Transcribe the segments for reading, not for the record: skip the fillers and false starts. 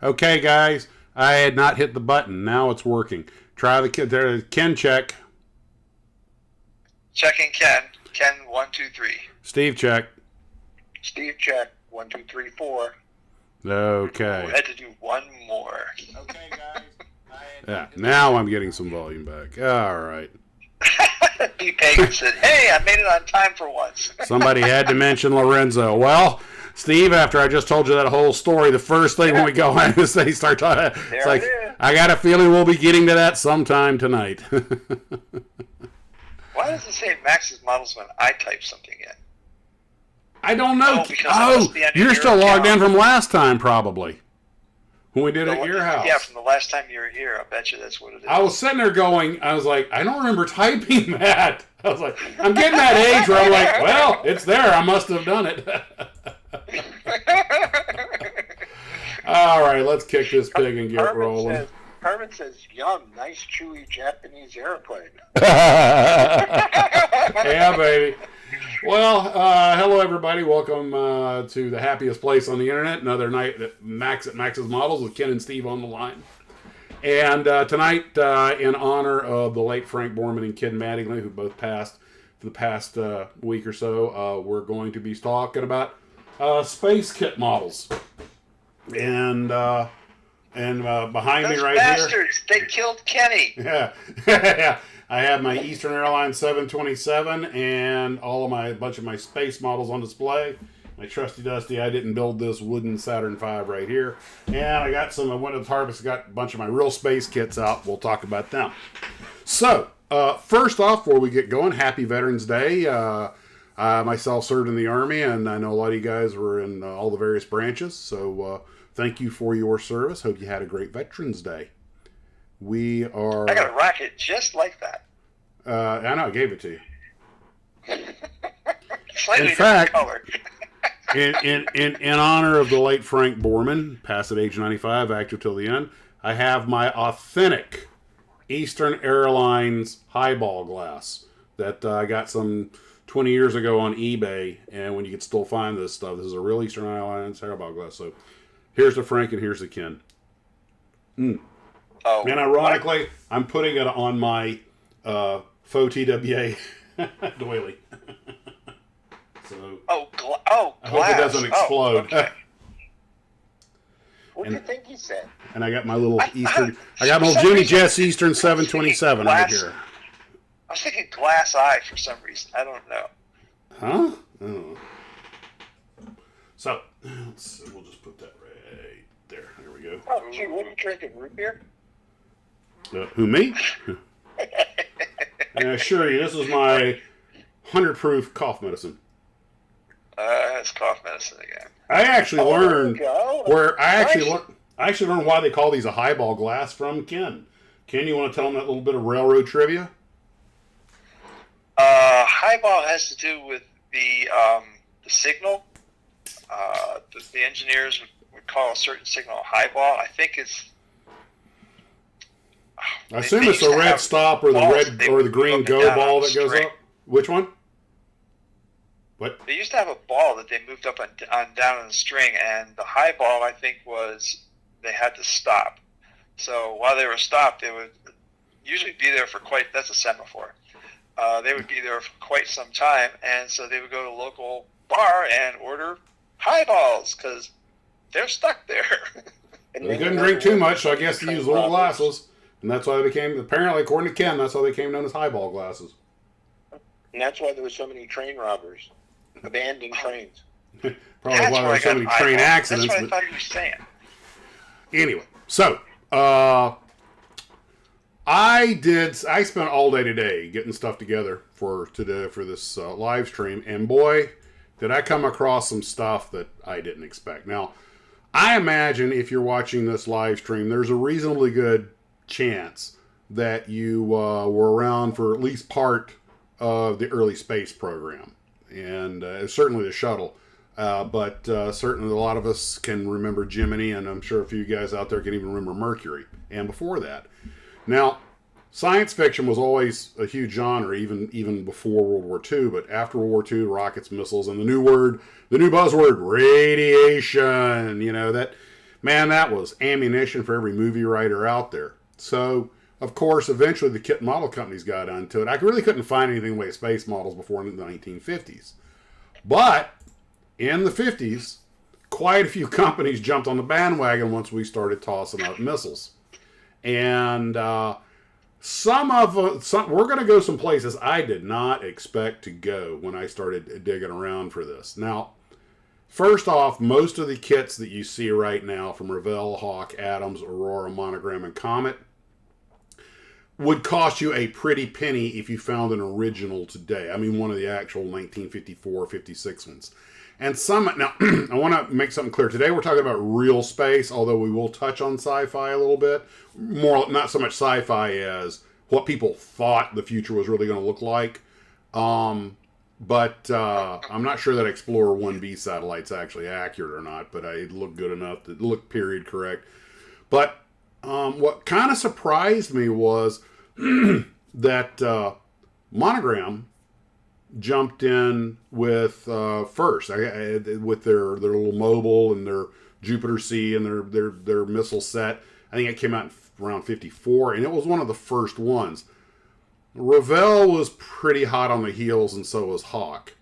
Okay, guys, I had not hit the button. Now it's working. Try the Ken check. Checking Ken. Ken 1 2 3. Steve check. Steve check 1 2 3 4. Okay. We had to do one more. Okay, guys. Yeah. Now I'm getting some volume back. All right. B. Pagan said, "Hey, I made it on time for once." Somebody had to mention Lorenzo. Well, Steve, after I just told you that whole story, the first thing when we go in is they start talking. It's like, I got a feeling we'll be getting to that sometime tonight. Why does it say Max's models when I type something in? I don't know. Oh, you're still logged in from last time, probably. When we did it at your house. Yeah, from the last time you were here. I bet you that's what it is. I was sitting there going, I was like, I don't remember typing that. I was like, I'm getting that age where I'm like, well, it's there. I must have done it. All right, let's kick this pig and get rolling. Herman says, yum, nice chewy Japanese airplane. Yeah, baby. Well, hello, everybody. Welcome to the happiest place on the internet. Another night at Max's Models with Ken and Steve on the line. And tonight, in honor of the late Frank Borman and Ken Mattingly, who both passed for the past week or so, we're going to be talking about space kit models. And behind me right bastards, they killed Kenny. here. Yeah. I have my Eastern Airlines 727 and a bunch of my space models on display. My trusty dusty, I didn't build this wooden Saturn V right here. And I went to the Harvest, got a bunch of my real space kits out. We'll talk about them. So, first off, before we get going, happy Veterans Day. I myself served in the Army, and I know a lot of you guys were in all the various branches. So, thank you for your service. Hope you had a great Veterans Day. I got a rocket just like that. I know, I gave it to you. Slightly in fact, color. in honor of the late Frank Borman, passed at age 95, active till the end, I have my authentic Eastern Airlines highball glass that I got some 20 years ago on eBay, and when you can still find this stuff, this is a real Eastern Airlines highball glass. So here's the Frank and here's the Ken. Oh, and ironically, I'm putting it on my faux TWA doily. So I hope it doesn't explode. Okay. What do you think he said? And I got my little Eastern. I got my little Jimmy Jess Eastern 727 right here. I was thinking glass eye for some reason. I don't know. Huh? Oh. So we'll just put that right there. There we go. Oh, gee, what are you drinking, root beer? Who, me? I assure you, this is my 100 proof cough medicine. It's cough medicine again. I actually learned why they call these a highball glass from Ken. Ken, you want to tell them that little bit of railroad trivia? Highball has to do with the signal. The engineers would call a certain signal a highball. I think it's. I assume it's the red stop or the red or the green go ball that goes up. Which one? What? They used to have a ball that they moved up on down on the string, and the high ball, I think, was they had to stop. So while they were stopped, they would usually be there for that's a semaphore. They would be there for quite some time, and so they would go to a local bar and order highballs because they're stuck there. They couldn't drink too much, so I guess they use little glasses. And that's why they became, apparently, according to Ken, that's how they became known as highball glasses. And that's why there were so many train robbers, abandoned trains. Probably That's why there where were I so got many train eyeball. accidents. That's what I But thought you were saying. anyway, so I spent all day today getting stuff together for this live stream, and boy, did I come across some stuff that I didn't expect. Now, I imagine if you're watching this live stream, there's a reasonably good chance that you were around for at least part of the early space program, and certainly the shuttle. But certainly a lot of us can remember Gemini, and I'm sure a few guys out there can even remember Mercury, and before that. Now, science fiction was always a huge genre, even before World War II, but after World War II, rockets, missiles, and the new buzzword, radiation. You know, that was ammunition for every movie writer out there. So, of course, eventually the kit model companies got onto it. I really couldn't find anything in the way of space models before in the 1950s. But in the 50s, quite a few companies jumped on the bandwagon once we started tossing out missiles. And we're going to go some places I did not expect to go when I started digging around for this. Now, first off, most of the kits that you see right now from Revell, Hawk, Adams, Aurora, Monogram, and Comet would cost you a pretty penny if you found an original today. I mean, one of the actual 1954, 56 ones. And now, I want to make something clear. Today we're talking about real space, although we will touch on sci-fi a little bit. More, not so much sci-fi as what people thought the future was really going to look like. But I'm not sure that Explorer 1B satellite's actually accurate or not, but it looked good enough. It looked period correct. But what kind of surprised me was that Monogram jumped in with first with their little mobile and their Jupiter C and their missile set. I think it came out around 54, and it was one of the first ones. Revell was pretty hot on the heels, and so was Hawk.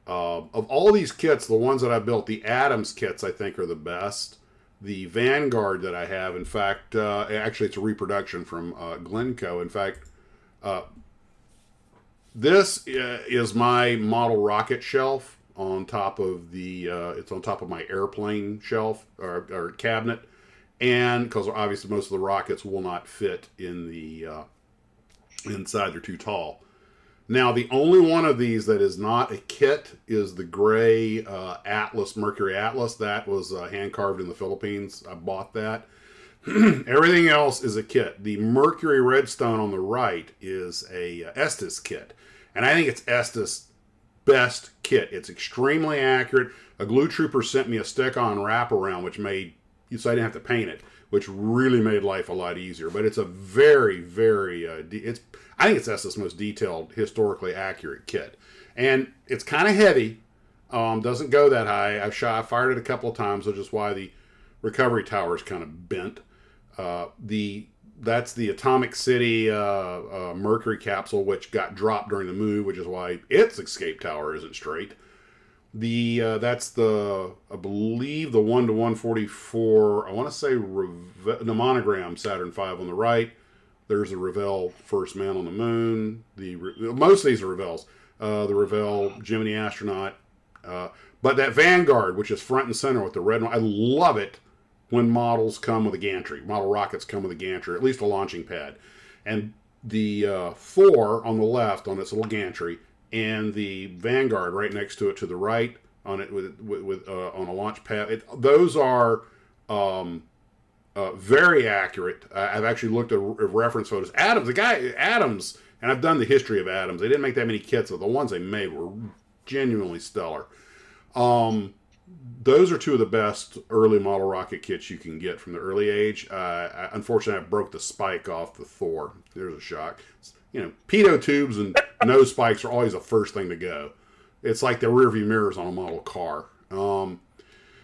Of all these kits, the ones that I built, the Adams kits, I think, are the best. The Vanguard that I have, in fact, actually it's a reproduction from Glencoe. In fact, this is my model rocket shelf on top of it's on top of my airplane shelf or cabinet. And because obviously most of the rockets will not fit in the inside, they're too tall. Now, the only one of these that is not a kit is the gray Atlas, Mercury Atlas. That was hand-carved in the Philippines. I bought that. Everything else is a kit. The Mercury-Redstone on the right is a Estes kit. And I think it's Estes' best kit. It's extremely accurate. A glue trooper sent me a stick-on wraparound, which made, so I didn't have to paint it, which really made life a lot easier. But it's a very, very, I think it's Estes' most detailed, historically accurate kit. And it's kind of heavy. Doesn't go that high. I fired it a couple of times, which is why the recovery tower is kind of bent. That's the Atomic City Mercury capsule, which got dropped during the move, which is why its escape tower isn't straight. That's I believe the 1-to-144. I want to say the Monogram Saturn V on the right. There's the Revell First Man on the Moon. Most of these are Revels. The Revell Gemini astronaut. But that Vanguard, which is front and center with the red one, I love it when models come with a gantry. Model rockets come with a gantry, at least a launching pad. And the Thor on the left on its little gantry, and the Vanguard right next to it to the right on it with on a launch pad. Those are very accurate. I've actually looked at reference photos. Adams, and I've done the history of Adams. They didn't make that many kits, but the ones they made were genuinely stellar. Those are two of the best early model rocket kits you can get from the early age. Unfortunately, I broke the spike off the Thor. There's a shock. Pitot tubes and nose spikes are always the first thing to go. It's like the rearview mirrors on a model car.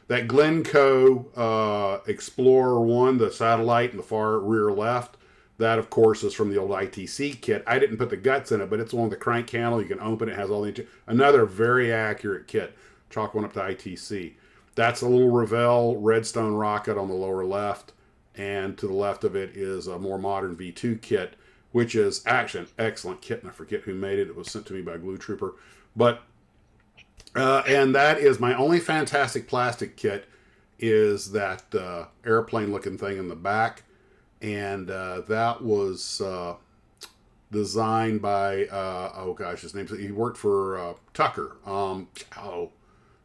That Glencoe Explorer 1, the satellite in the far rear left, that, of course, is from the old ITC kit. I didn't put the guts in it, but it's one with the crank handle. You can open it. It has all the... Another very accurate kit. Chalk one up to ITC. That's a little Revell Redstone rocket on the lower left. and to the left of it is a more modern V2 kit, which is actually an excellent kit, and I forget who made it. It was sent to me by Glue Trooper. But, and that is my only fantastic plastic kit, is that airplane-looking thing in the back. And that was designed by, oh gosh, his name's, he worked for Tucker.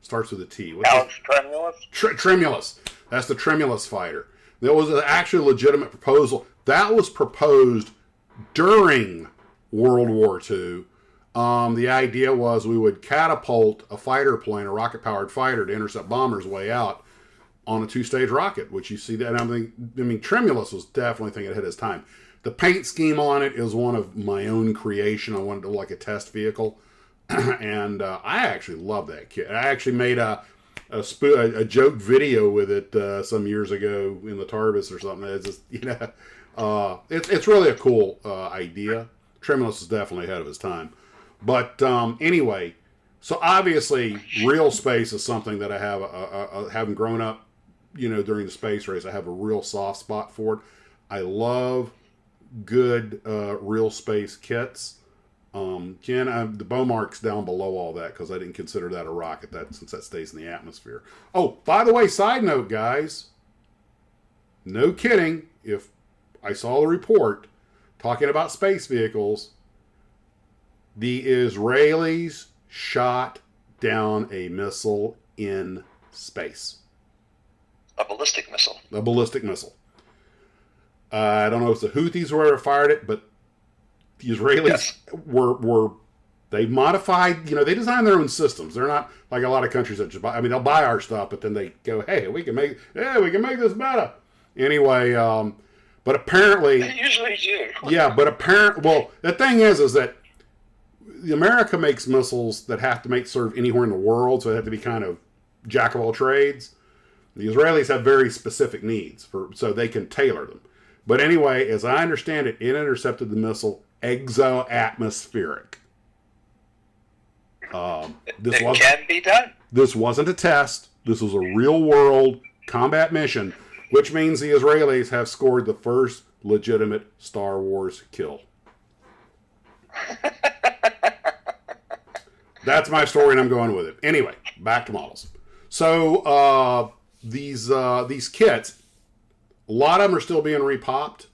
Starts with a T. What's Alex Tremulous? Tremulous. That's the Tremulous fighter. There was an actual legitimate proposal. That was proposed during World War II. The idea was we would catapult a fighter plane, a rocket-powered fighter, to intercept bombers way out on a 2-stage rocket, which you see that. And I mean, Tremulous was definitely thinking ahead of his time. The paint scheme on it is one of my own creation. I wanted to like a test vehicle. And I actually love that kit. I actually made a joke video with it some years ago in the Tarbis or something. It's just, it's really a cool idea. Tremulous is definitely ahead of his time. But anyway, so obviously real space is something that I have, having grown up, during the space race, I have a real soft spot for it. I love good real space kits. Ken, the bow mark's down below all that because I didn't consider that a rocket, since that stays in the atmosphere. Oh, by the way, side note, guys, no kidding, if I saw the report talking about space vehicles, the Israelis shot down a missile in space. A ballistic missile. A ballistic missile. I don't know if the Houthis were who fired it, but the Israelis were they modified, they designed their own systems. They're not like a lot of countries that just buy, they'll buy our stuff, but then they go, hey, we can make this better. Anyway, but apparently... They usually do. Yeah, but the thing is that America makes missiles that have to serve anywhere in the world, so they have to be kind of jack of all trades. The Israelis have very specific needs, so they can tailor them. But anyway, as I understand it, it intercepted the missile exo-atmospheric. It can be done. This wasn't a test. This was a real-world combat mission, which means the Israelis have scored the first legitimate Star Wars kill. That's my story, and I'm going with it. Anyway, back to models. So these kits, a lot of them are still being repopped.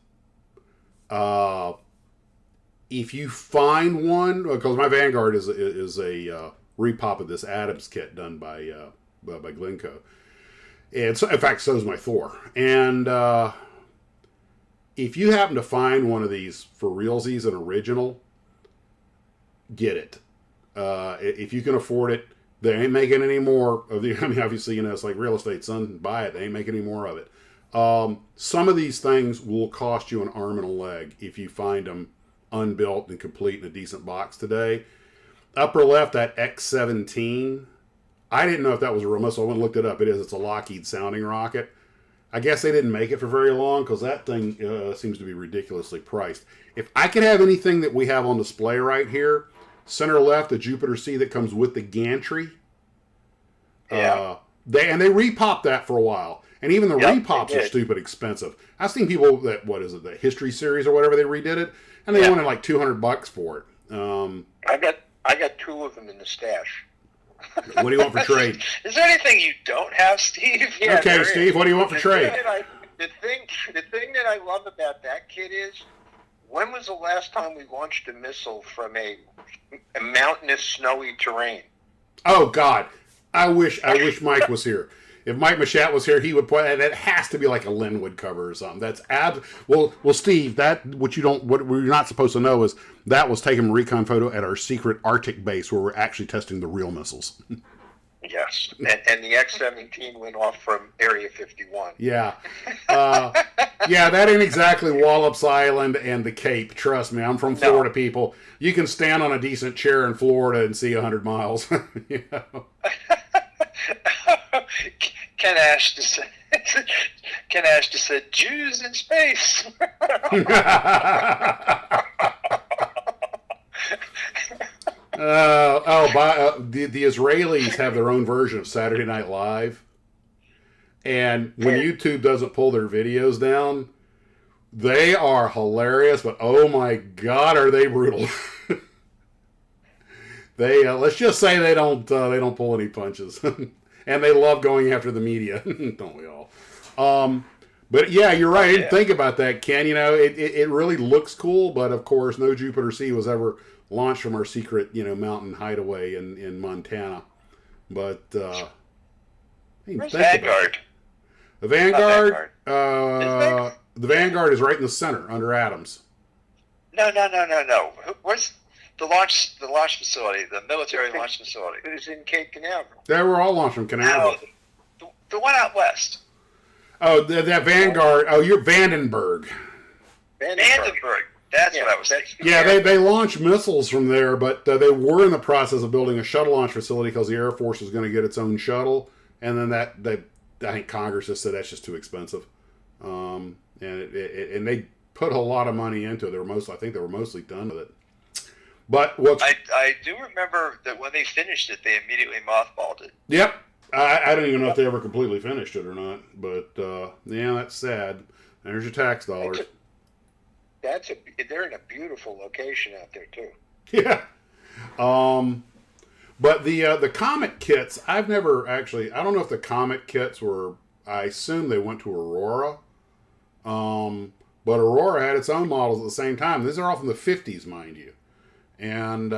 If you find one, because my Vanguard is a repop of this Adams kit done by Glencoe, and so, in fact, so is my Thor. And if you happen to find one of these for realsies, an original, get it. If you can afford it. They ain't making any more of the. Obviously, it's like real estate, son. Buy it. They ain't making any more of it. Some of these things will cost you an arm and a leg if you find them unbuilt and complete in a decent box today. Upper left, that X-17. I didn't know if that was a real missile. I went and looked it up. It is. It's a Lockheed sounding rocket. I guess they didn't make it for very long because that thing seems to be ridiculously priced. If I could have anything that we have on display right here, center left, the Jupiter C that comes with the gantry. Yeah. They repop that for a while. And even the repops are stupid expensive. I've seen people that, the History series or whatever, they redid it, and they wanted like $200 for it. I got 2 of them in the stash. What do you want for trade? Is there anything you don't have, Steve? Yeah, okay, Steve, what do you want for trade? The thing that I love about that kit is, when was the last time we launched a missile from a mountainous, snowy terrain? Oh God, I wish Mike was here. If Mike Machat was here, he would point. That has to be like a Linwood cover or something. That's well, Steve. What we're not supposed to know is that was taken a recon photo at our secret Arctic base where we're actually testing the real missiles. Yes, and the X-17 went off from Area 51. Yeah, yeah, that ain't exactly Wallops Island and the Cape. Trust me, I'm from Florida, people. You can stand on a decent chair in Florida and see 100 miles. You know? Ken Ash just said Jews in space. The Israelis have their own version of Saturday Night Live. And when YouTube doesn't pull their videos down, they are hilarious, but oh my God, are they brutal. They let's just say they don't pull any punches. And they love going after the media, don't we all? But yeah, you're right. I didn't think about that, Ken. You know, it really looks cool, but of course, no Jupiter C was ever launched from our secret, you know, mountain hideaway in Montana. But where's Vanguard? The Vanguard, The Vanguard is right in the center under Adams. No. Where's the launch facility? The military launch facility. It was in Cape Canaveral. They were all launched from Canaveral. No, the one out west. Oh, that Vanguard. Oh, you're Vandenberg. Vandenberg. That's what I was thinking. Yeah, they launched missiles from there, but they were in the process of building a shuttle launch facility because the Air Force was going to get its own shuttle, and then I think Congress just said that's just too expensive, and they put a lot of money into it. I think they were mostly done with it. But I do remember that when they finished it, they immediately mothballed it. Yep. I don't even know if they ever completely finished it or not, but yeah, that's sad. There's your tax dollars. They're in a beautiful location out there too. Yeah. But the Comet kits, I've never actually. I don't know if the Comet kits were. I assume they went to Aurora. But Aurora had its own models at the same time. These are all from the 50s, mind you. And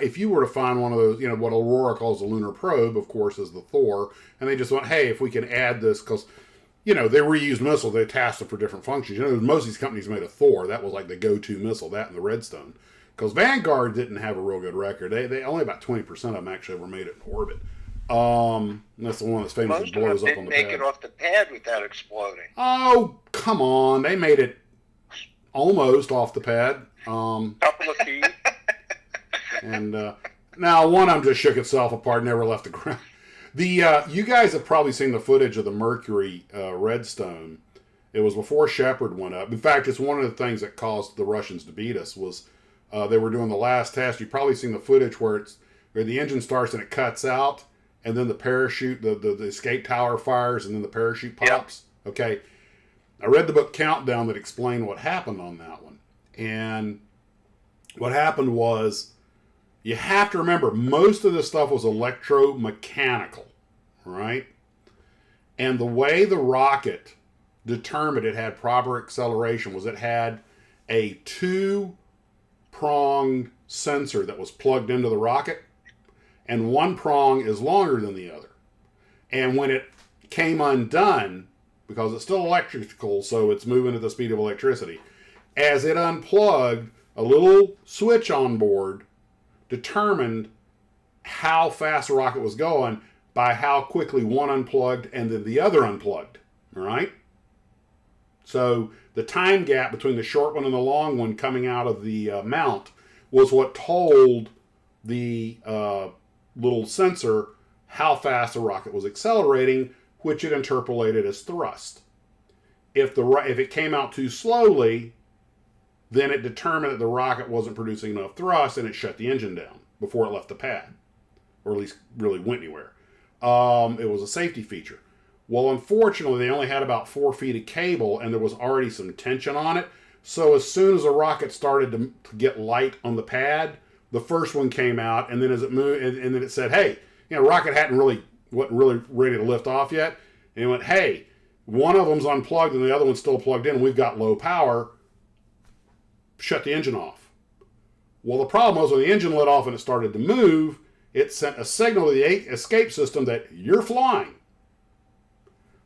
if you were to find one of those, you know, what Aurora calls the lunar probe, of course, is the Thor. And they just went, hey, if we can add this, because, you know, they reused missiles, they tasked them for different functions. You know, most of these companies made a Thor. That was like the go-to missile, that and the Redstone. Because Vanguard didn't have a real good record. They only about 20% of them actually ever made it in orbit. That's the one that's famously blows up on the pad. Most of them didn't make it off the pad without exploding. Oh, come on. They made it almost off the pad. Couple of feet. And now one of them just shook itself apart, never left the ground. You guys have probably seen the footage of the Mercury-Redstone. It was before Shepard went up. In fact, it's one of the things that caused the Russians to beat us was they were doing the last test. You've probably seen the footage where the engine starts and it cuts out, and then the parachute, the escape tower fires, and then the parachute pops. Yep. Okay. I read the book Countdown that explained what happened on that one. And what happened was, you have to remember, most of this stuff was electromechanical, right? And the way the rocket determined it had proper acceleration was it had a two-pronged sensor that was plugged into the rocket, and one prong is longer than the other. And when it came undone, because it's still electrical, so it's moving at the speed of electricity, as it unplugged, a little switch on board determined how fast the rocket was going by how quickly one unplugged and then the other unplugged. All right? So the time gap between the short one and the long one coming out of the mount was what told the little sensor how fast the rocket was accelerating, which it interpolated as thrust. If it came out too slowly, then it determined that the rocket wasn't producing enough thrust, and it shut the engine down before it left the pad, or at least really went anywhere. It was a safety feature. Well, unfortunately, they only had about 4 feet of cable, and there was already some tension on it. So as soon as the rocket started to get light on the pad, the first one came out, and then as it moved, and then it said, hey, you know, rocket wasn't really ready to lift off yet. And it went, hey, one of them's unplugged and the other one's still plugged in, and we've got low power. Shut the engine off. Well, the problem was when the engine lit off and it started to move, it sent a signal to the escape system that you're flying.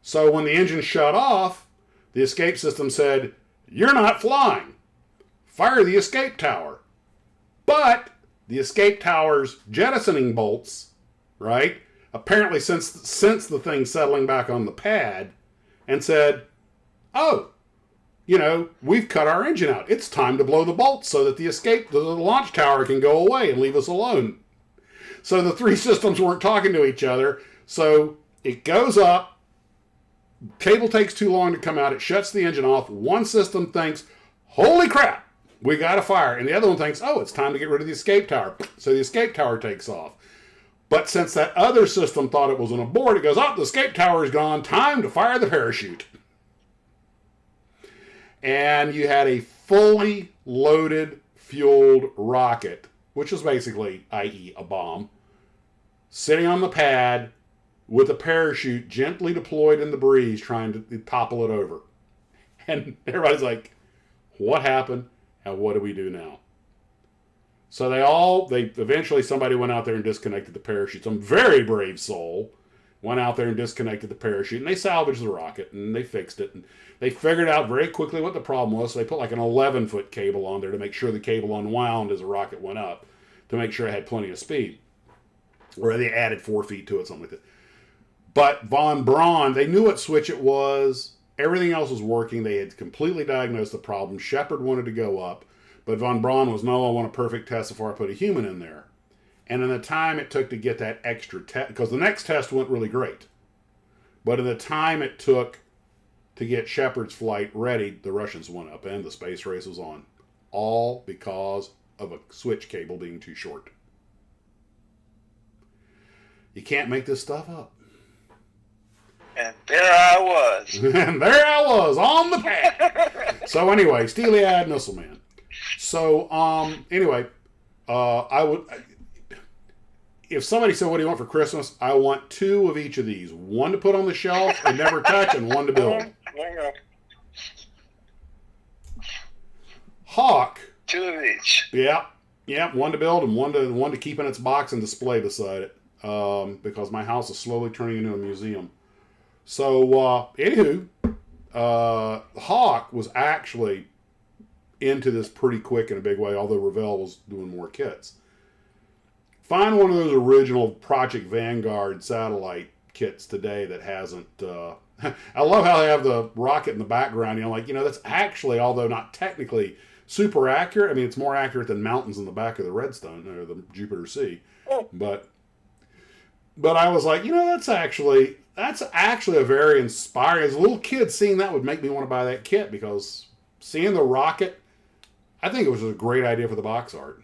So when the engine shut off, the escape system said, you're not flying. Fire the escape tower. But the escape tower's jettisoning bolts, right, apparently sensed the thing settling back on the pad and said, oh, you know, we've cut our engine out. It's time to blow the bolts so that the launch tower can go away and leave us alone. So the three systems weren't talking to each other. So it goes up. Cable takes too long to come out. It shuts the engine off. One system thinks, holy crap, we got to fire. And the other one thinks, oh, it's time to get rid of the escape tower. So the escape tower takes off. But since that other system thought it was an abort, it goes, oh, the escape tower is gone. Time to fire the parachute. And you had a fully loaded, fueled rocket, which is basically, i.e., a bomb, sitting on the pad with a parachute gently deployed in the breeze trying to topple it over. And everybody's like, what happened? And what do we do now? So they eventually somebody went out there and disconnected the parachute. Some very brave soul went out there and disconnected the parachute, and they salvaged the rocket, and they fixed it. And they figured out very quickly what the problem was, so they put like an 11-foot cable on there to make sure the cable unwound as the rocket went up, to make sure it had plenty of speed. Or they added 4 feet to it, something like that. But von Braun, they knew what switch it was. Everything else was working. They had completely diagnosed the problem. Shepard wanted to go up, but von Braun was, no, I want a perfect test before I put a human in there. And in the time it took to get that extra test, because the next test went really great, but in the time it took to get Shepard's flight ready, the Russians went up and the space race was on. All because of a switch cable being too short. You can't make this stuff up. And there I was. And there I was on the pad. So anyway, Steely-eyed Missile Man. So anyway, I would, if somebody said, what do you want for Christmas? I want 2 of each of these. One to put on the shelf and never touch, and one to build. Hawk. 2 of each. Yeah. One to build and one to keep in its box and display beside it. Because my house is slowly turning into a museum. So, anywho, Hawk was actually into this pretty quick in a big way, although Revell was doing more kits. Find one of those original Project Vanguard satellite kits today that hasn't... I love how they have the rocket in the background. That's actually, although not technically super accurate, I mean, it's more accurate than mountains in the back of the Redstone, or the Jupiter Sea. But I was like, that's actually a very inspiring. As a little kid, seeing that would make me want to buy that kit, because seeing the rocket, I think it was a great idea for the box art.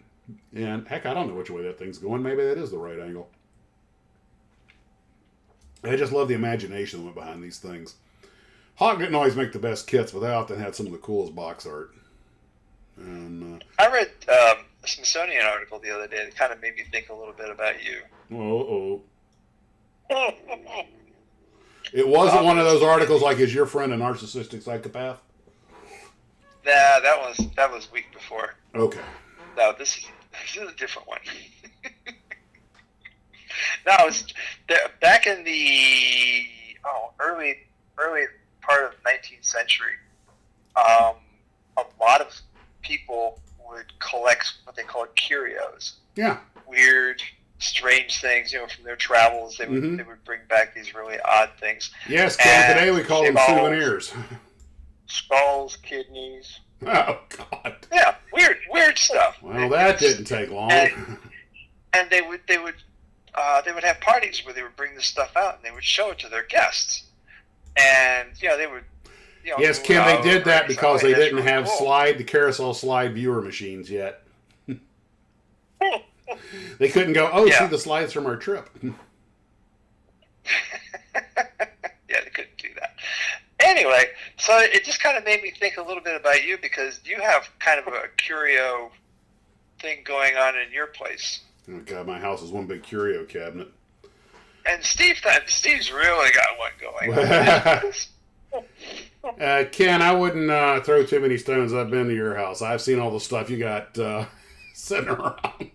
And heck, I don't know which way that thing's going. Maybe that is the right angle. I just love the imagination that went behind these things. Hawk didn't always make the best kits, but they often had some of the coolest box art. And I read a Smithsonian article the other day that kind of made me think a little bit about you. It wasn't one of those articles like, is your friend a narcissistic psychopath? Nah, that was week before. Okay. No, this is a different one. No, it was back in the early part of the 19th century. A lot of people would collect what they called curios. Yeah. Weird, strange things, from their travels. They would bring back these really odd things. Yes, Ken, today we call them souvenirs. Skulls, kidneys. Oh God. Yeah, weird stuff. Well, that didn't take long. And they would have parties where they would bring this stuff out and they would show it to their guests. And they would. Yes, Ken, they did that because they didn't really have cool. the carousel slide viewer machines yet. They couldn't go, see the slides from our trip. Yeah, they couldn't do that. Anyway, so it just kind of made me think a little bit about you, because you have kind of a curio thing going on in your place. Oh God, my house is one big curio cabinet. And Steve's really got one going on. Ken, I wouldn't throw too many stones. I've been to your house. I've seen all the stuff you got sitting around.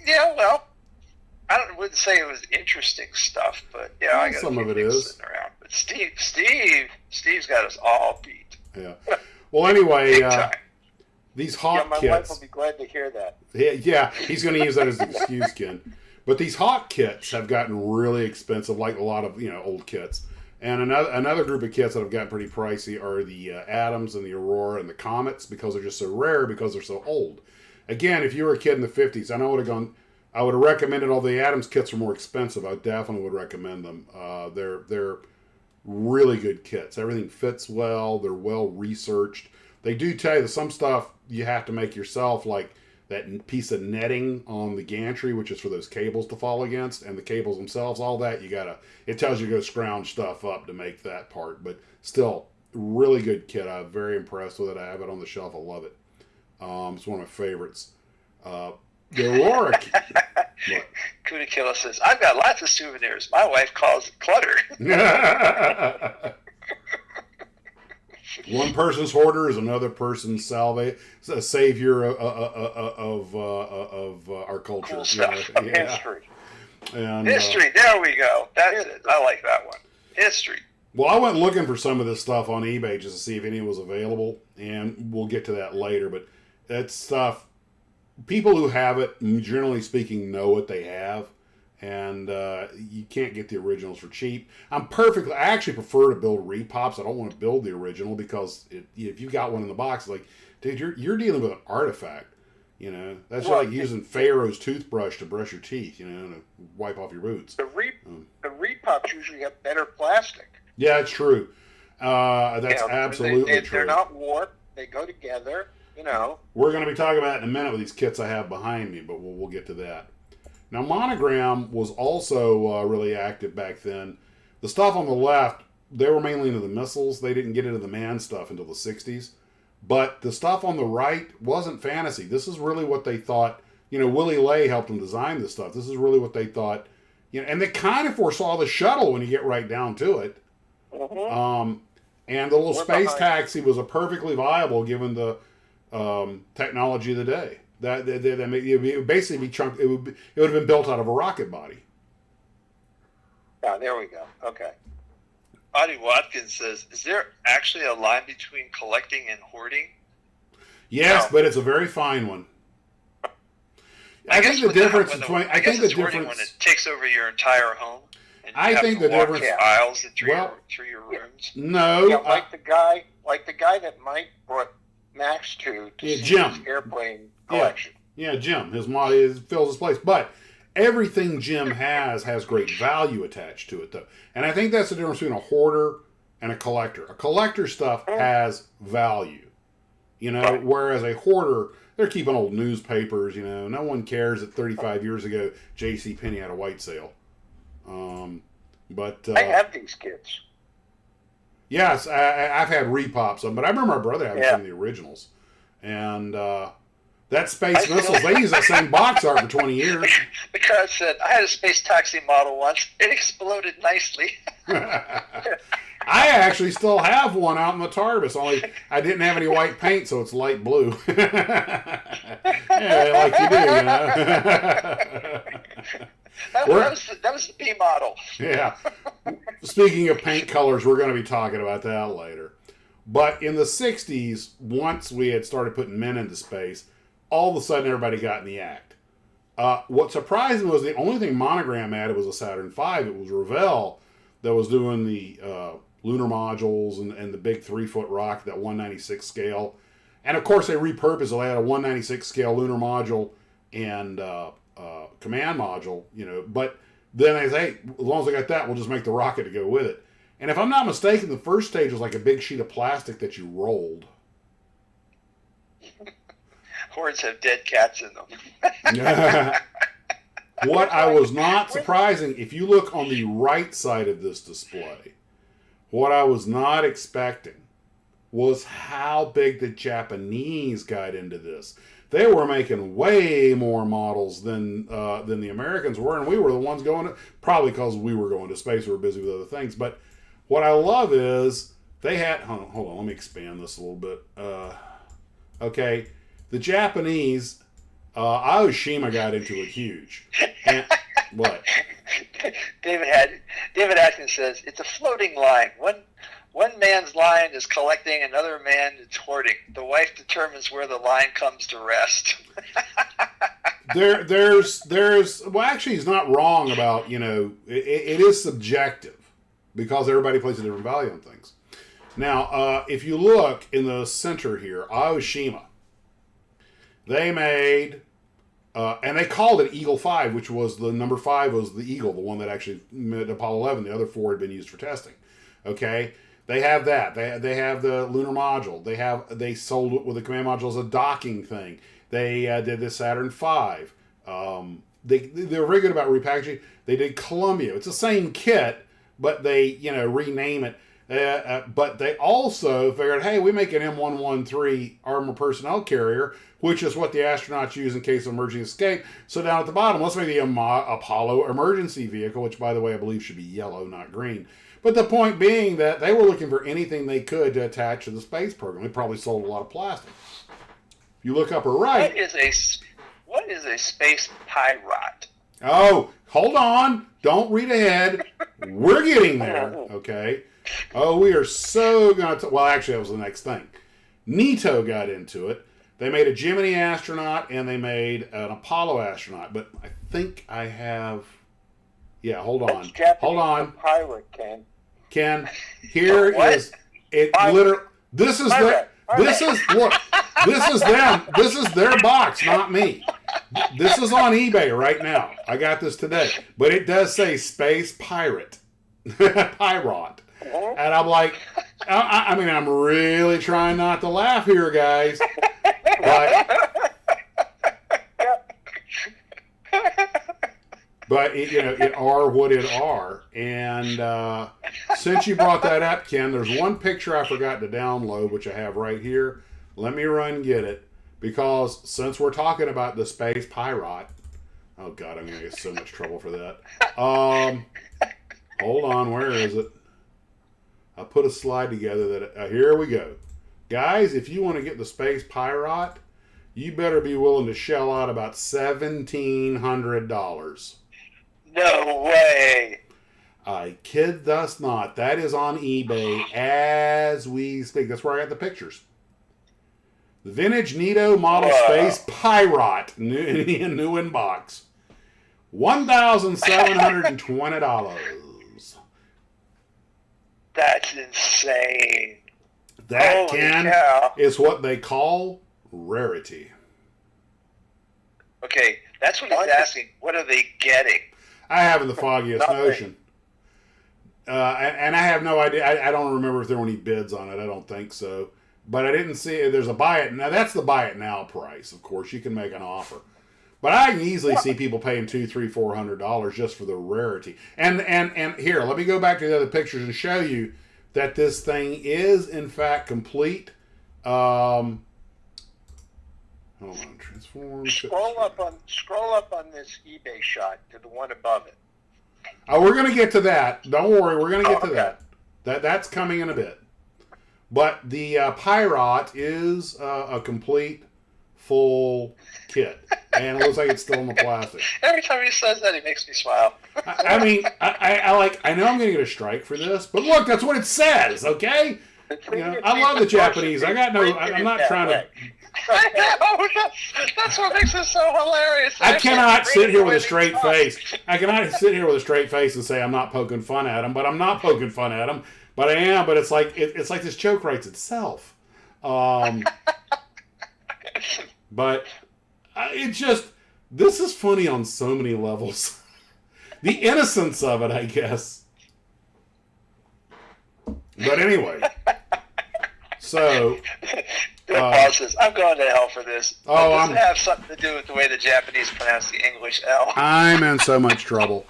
Yeah, well, wouldn't say it was interesting stuff, but I got some a of few it things is. sitting around. But Steve's got us all beat. Yeah. Well, anyway, Big time. these Hawk my kits. wife will be glad to hear that. Yeah, he's going to use that as an excuse, Ken. But these Hawk kits have gotten really expensive, like a lot of old kits. And another group of kits that have gotten pretty pricey are the Atoms and the Aurora and the Comets, because they're just so rare, because they're so old. Again, if you were a kid in the 50s, I would have recommended all the Atoms kits are more expensive. I definitely would recommend them. They're really good kits. Everything fits well. They're well researched. They do tell you that some stuff you have to make yourself, like that piece of netting on the gantry, which is for those cables to fall against, and the cables themselves, all that, it tells you to go scrounge stuff up to make that part. But still, really good kit. I'm very impressed with it. I have it on the shelf. I love it. It's one of my favorites. The Aurora. Kuda Killer says, I've got lots of souvenirs. My wife calls it clutter. One person's hoarder is another person's savior of our culture. Cool stuff. History. And, history. There we go. That's it. I like that one. History. Well, I went looking for some of this stuff on eBay just to see if any was available, and we'll get to that later. But that stuff, people who have it, generally speaking, know what they have. And you can't get the originals for cheap. I actually prefer to build repops. I don't want to build the original because if you got one in the box, like, dude, you're dealing with an artifact. You know, that's like using Pharaoh's toothbrush to brush your teeth. You know, to wipe off your boots. The repops usually have better plastic. Yeah, it's true. That's absolutely true. They're not warped. They go together. You know. We're going to be talking about it in a minute with these kits I have behind me, but we'll get to that. Now, Monogram was also really active back then. The stuff on the left, they were mainly into the missiles. They didn't get into the man stuff until the 60s. But the stuff on the right wasn't fantasy. This is really what they thought. You know, Willie Lay helped them design this stuff. This is really what they thought. You know, and they kind of foresaw the shuttle when you get right down to it. Mm-hmm. And the little space taxi was a perfectly viable given the technology of the day. That it would basically be chunked. It would have been built out of a rocket body. Yeah, there we go. Okay. Audie Watkins says, "Is there actually a line between collecting and hoarding?" Yes, but it's a very fine one. I think the difference between when it takes over your entire home. And I think the difference aisles through your rooms. No, like the guy that Mike brought Max to see Jim. his airplane collection. Yeah, Jim. His fills his place, but everything Jim has great value attached to it, though. And I think that's the difference between a hoarder and a collector. A collector stuff has value, you know, Right. whereas a hoarder, they're keeping old newspapers, you know. No one cares that 35 years ago J.C. Penney had a white sale. But I have these kits. Yes, I've had repops of them, but I remember my brother having some of the originals. And that Space Missiles, they use that same box art for 20 years. Because I had a space taxi model once. It exploded nicely. I actually still have one out in the TARDIS, only I didn't have any white paint, so it's light blue. Yeah, like you do, you know. That was the B model. Yeah. Speaking of paint colors, we're going to be talking about that later. But in the 60s, once we had started putting men into space, all of a sudden everybody got in the act. What surprised me was the only thing Monogram added was a Saturn V. It was Revell that was doing the lunar modules and the big 3-foot rock, that 196 scale. And of course they repurposed it. They had a 196 scale lunar module and command module, you know. But then they say, hey, as long as I got that, we'll just make the rocket to go with it. And if I'm not mistaken, the first stage was like a big sheet of plastic that you rolled. Hordes have dead cats in them. What I was not surprising, if you look on the right side of this display, what I was not expecting was how big the Japanese got into this. They were making way more models than the Americans were, and we were the ones going to, probably because we were going to space, we were busy with other things. But what I love is they had, hold on, let me expand this a little bit. Okay, the Japanese, Aoshima got into it huge. And, what? David Atkins says, it's a floating line. One man's line is collecting, another man is hoarding. The wife determines where the line comes to rest. there's well, actually, he's not wrong about, you know, it is subjective because everybody places a different value on things. Now, if you look in the center here, Aoshima, they made, and they called it Eagle 5, which was the number 5 was the Eagle, the one that actually made Apollo 11. The other 4 had been used for testing. Okay. They have that. They have the lunar module. They sold it with the command module as a docking thing. They did the Saturn V. They're very good about repackaging. They did Columbia. It's the same kit, but they rename it. But they also figured, hey, we make an M113 armored personnel carrier, which is what the astronauts use in case of emergency escape. So down at the bottom, let's make the Apollo emergency vehicle, which, by the way, I believe should be yellow, not green. But the point being that they were looking for anything they could to attach to the space program. They probably sold a lot of plastic. If you look upper right... What is a space pirate? Oh, hold on. Don't read ahead. We're getting there, okay? Oh, we are so going to... Well, actually, that was the next thing. NITO got into it. They made a Gemini astronaut, and they made an Apollo astronaut. But I think I have... Yeah, hold on. Hold on. Pirate, Ken. Ken, here is... It literally... This is the... This is... Look. This is them. This is their box, not me. This is on eBay right now. I got this today. But it does say Space Pirate. Pirate. And I'm like, I mean, I'm really trying not to laugh here, guys. But it are what it are. And since you brought that up, Ken, there's one picture I forgot to download, which I have right here. Let me run and get it. Because since we're talking about the Space Pirate, oh God, I'm going to get so much trouble for that. Hold on, where is it? I put a slide together that, here we go. Guys, if you want to get the Space Pirate, you better be willing to shell out about $1,700. No way. I kid thus not. That is on eBay as we speak. That's where I got the pictures. The vintage NITO model Space Pirate, new in box. $1,720. That's insane. That, Ken, is what they call rarity. Okay, that's what he's asking. What are they getting? I haven't the foggiest notion. And I have no idea. I don't remember if there were any bids on it. I don't think so. But I didn't see there's a buy it now. That's the buy it now price. Of course, you can make an offer, but I can easily see people paying $200, $300, $400 just for the rarity. And here, let me go back to the other pictures and show you that this thing is in fact complete. Hold on, transform. Scroll up on this eBay shot to the one above it. Oh, we're gonna get to that. Don't worry, we're gonna get to that. That's coming in a bit. But the Pirate is a complete, full kit. And it looks like it's still in the plastic. Every time he says that, he makes me smile. I mean, I know I'm going to get a strike for this, but look, that's what it says, okay? I love the Japanese. I'm not trying to... I know. That's what makes it so hilarious. I cannot sit here with a straight face. I cannot sit here with a straight face and say I'm not poking fun at them, but I'm not poking fun at them. But I am, but it's like this joke writes itself. But this is funny on so many levels. The innocence of it, I guess. But anyway. So. Paul says, I'm going to hell for this. Oh, it doesn't have something to do with the way the Japanese pronounce the English L. I'm in so much trouble.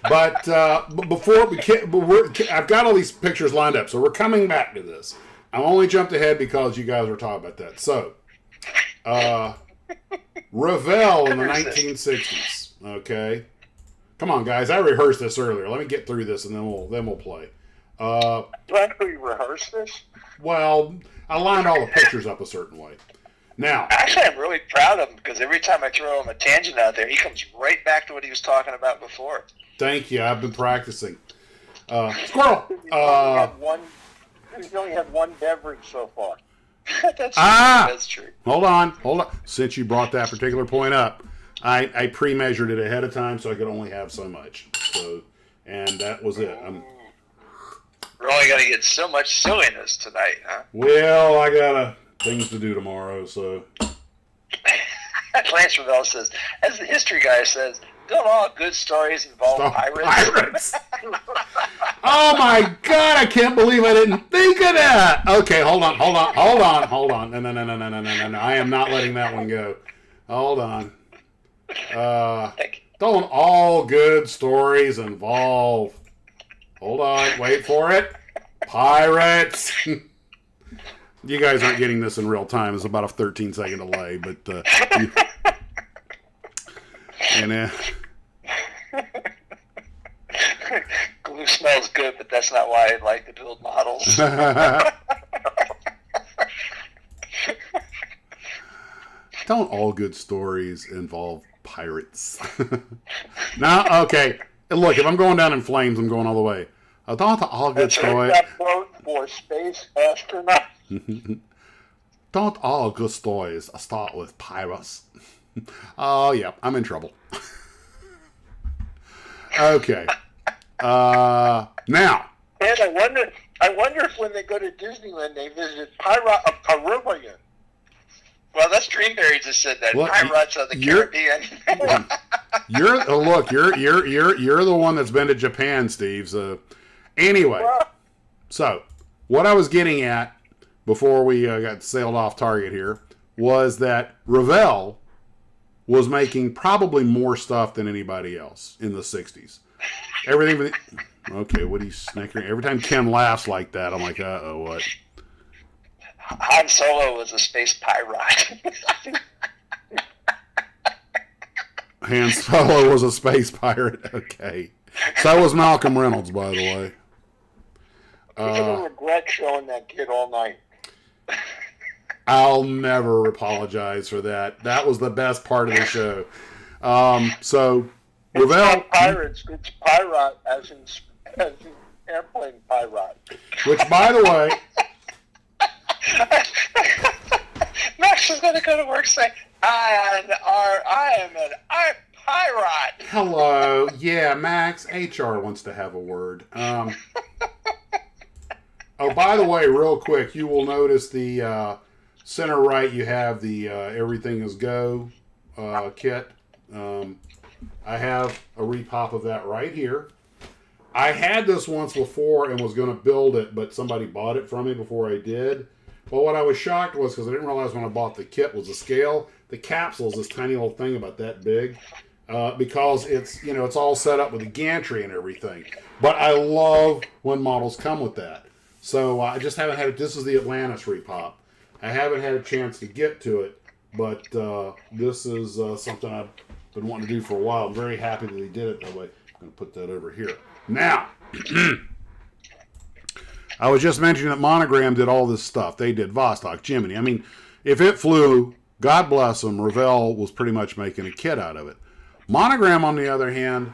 But I've got all these pictures lined up, so we're coming back to this. I only jumped ahead because you guys were talking about that. So, Revell in the 1960s. Okay, come on, guys. I rehearsed this earlier. Let me get through this, and then we'll play. Do I have to rehearse this? Well, I lined all the pictures up a certain way. Now, actually, I'm really proud of him because every time I throw him a tangent out there, he comes right back to what he was talking about before. Thank you. I've been practicing. Squirrel. He's only had one beverage so far. That's true. Hold on. Since you brought that particular point up, I pre-measured it ahead of time so I could only have so much. So, and that was it. We're only going to get so much silliness tonight, huh? Well, I got things to do tomorrow, so. Lance Revell says, as the history guy says, don't all good stories involve pirates? Oh my God! I can't believe I didn't think of that. Okay, hold on. No. I am not letting that one go. Hold on. Don't all good stories involve? Hold on. Wait for it. Pirates. You guys aren't getting this in real time. It's about a 13-second delay, but Glue smells good, but that's not why I like to build models. Don't all good stories involve pirates? Now, okay. Look, if I'm going down in flames, I'm going all the way. Don't all good stories. For space astronaut. Don't all good stories start with pirates. Oh, yeah, I'm in trouble. Okay. Now. And I wonder if when they go to Disneyland, they visit Peruvian. Well, that's Dreamberry just said that. Look, Pirates of the Caribbean. You're the one that's been to Japan, Steve. So, anyway, so what I was getting at before we got sailed off target here was that Revell was making probably more stuff than anybody else in the 60s. Everything. Okay, what are you snickering? Every time Ken laughs like that, I'm like, uh-oh, what? Han Solo was a space pirate. Han Solo was a space pirate. Okay. So was Malcolm Reynolds, by the way. You're going to regret showing that kid all night. I'll never apologize for that. That was the best part of the show. So, It's Revell. not pirates. It's pirate as in airplane pirate. Which, by the way, Max is going to go to work saying, I am an art pirate. hello. Yeah, Max, HR wants to have a word. Oh, by the way, real quick, you will notice the center right, you have the Everything is Go kit. I have a repop of that right here. I had this once before and was going to build it, but somebody bought it from me before I did. But what I was shocked was, because I didn't realize when I bought the kit, was the scale. The capsule is this tiny little thing about that big, because it's all set up with a gantry and everything. But I love when models come with that. So I just haven't had it. This is the Atlantis repop. I haven't had a chance to get to it, but this is something I've been wanting to do for a while. I'm very happy that they did it that way. I'm going to put that over here. Now, I was just mentioning that Monogram did all this stuff. They did Vostok, Gemini. I mean, if it flew, God bless them, Revell was pretty much making a kit out of it. Monogram, on the other hand,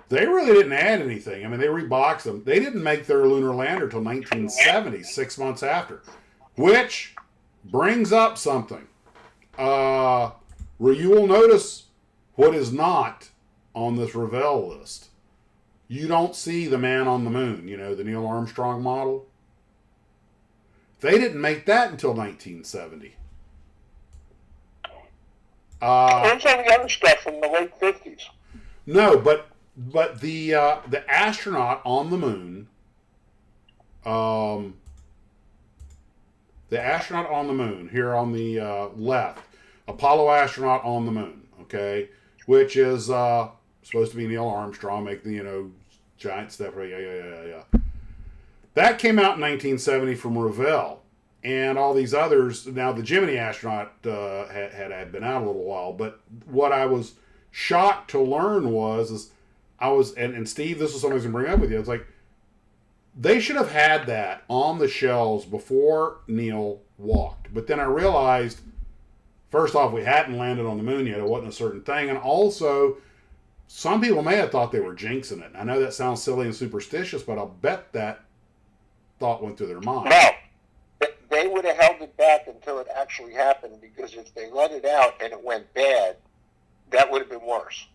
they really didn't add anything. I mean, they reboxed them. They didn't make their lunar lander until 1970, 6 months after. Which brings up something. Where you will notice what is not on this Revell list. You don't see the man on the moon, the Neil Armstrong model. They didn't make that until 1970. There's some of the other stuff from the late 50s. No, but the astronaut on the moon, here on the left, Apollo astronaut on the moon, okay, which is supposed to be Neil Armstrong making the giant step. Yeah. That came out in 1970 from Revell, and all these others. Now the Gemini astronaut had been out a little while, but what I was shocked to learn was and Steve, this is something I was going to bring up with you. It's like they should have had that on the shelves before Neil walked. But then I realized, first off, we hadn't landed on the moon yet. It wasn't a certain thing. And also, some people may have thought they were jinxing it. I know that sounds silly and superstitious, but I'll bet that thought went through their mind. No. They would have held it back until it actually happened, because if they let it out and it went bad, that would have been worse.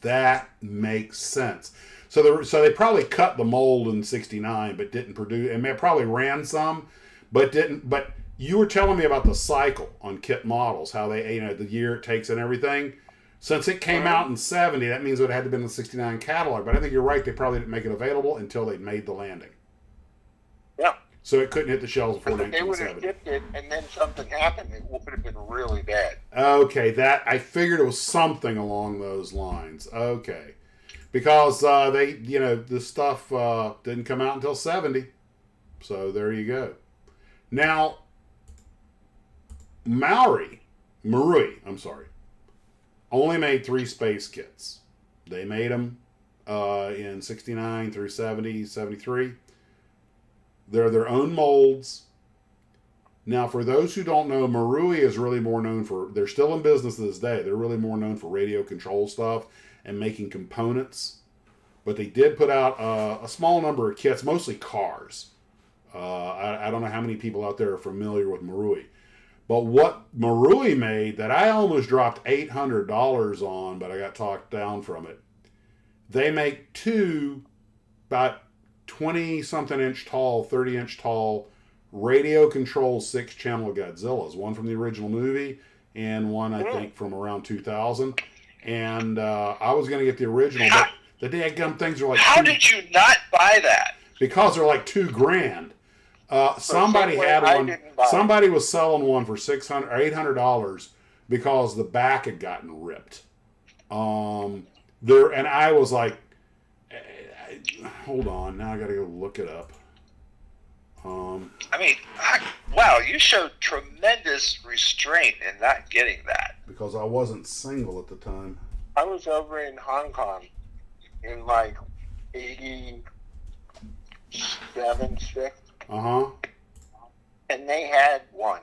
That makes sense. So they probably cut the mold in '69, but didn't produce. And they probably ran some, but didn't. But you were telling me about the cycle on kit models, how they, the year it takes and everything. Since it came out in 70, that means it had to have been in the 69 catalog. But I think you're right, they probably didn't make it available until they made the landing. Yeah. So it couldn't hit the shelves before If they would have 1970. shipped it and then something happened, it would have been really bad. Okay, that I figured it was something along those lines. Okay. Because this stuff didn't come out until 70. So there you go. Now, Marui, only made 3 space kits. They made them in 69 through 70, 73. They're their own molds. Now, for those who don't know, Marui is really more known for, they're still in business to this day. They're really more known for radio control stuff and making components. But they did put out a small number of kits, mostly cars. I don't know how many people out there are familiar with Marui. But what Marui made that I almost dropped $800 on, but I got talked down from it. They make 2 about 20-something inch tall, 30-inch tall radio controlled 6-channel Godzillas. One from the original movie and one, I think, from around 2000. And I was going to get the original, but the daggum things are like... How did you not buy that? Because they're like $2,000. Somebody had one. Somebody was selling one for $600 or $800 because the back had gotten ripped. There, and I was like, hold on, now I got to go look it up. I mean, wow, you showed tremendous restraint in not getting that. Because I wasn't single at the time. I was over in Hong Kong in like 87, 6. Uh-huh. And they had one,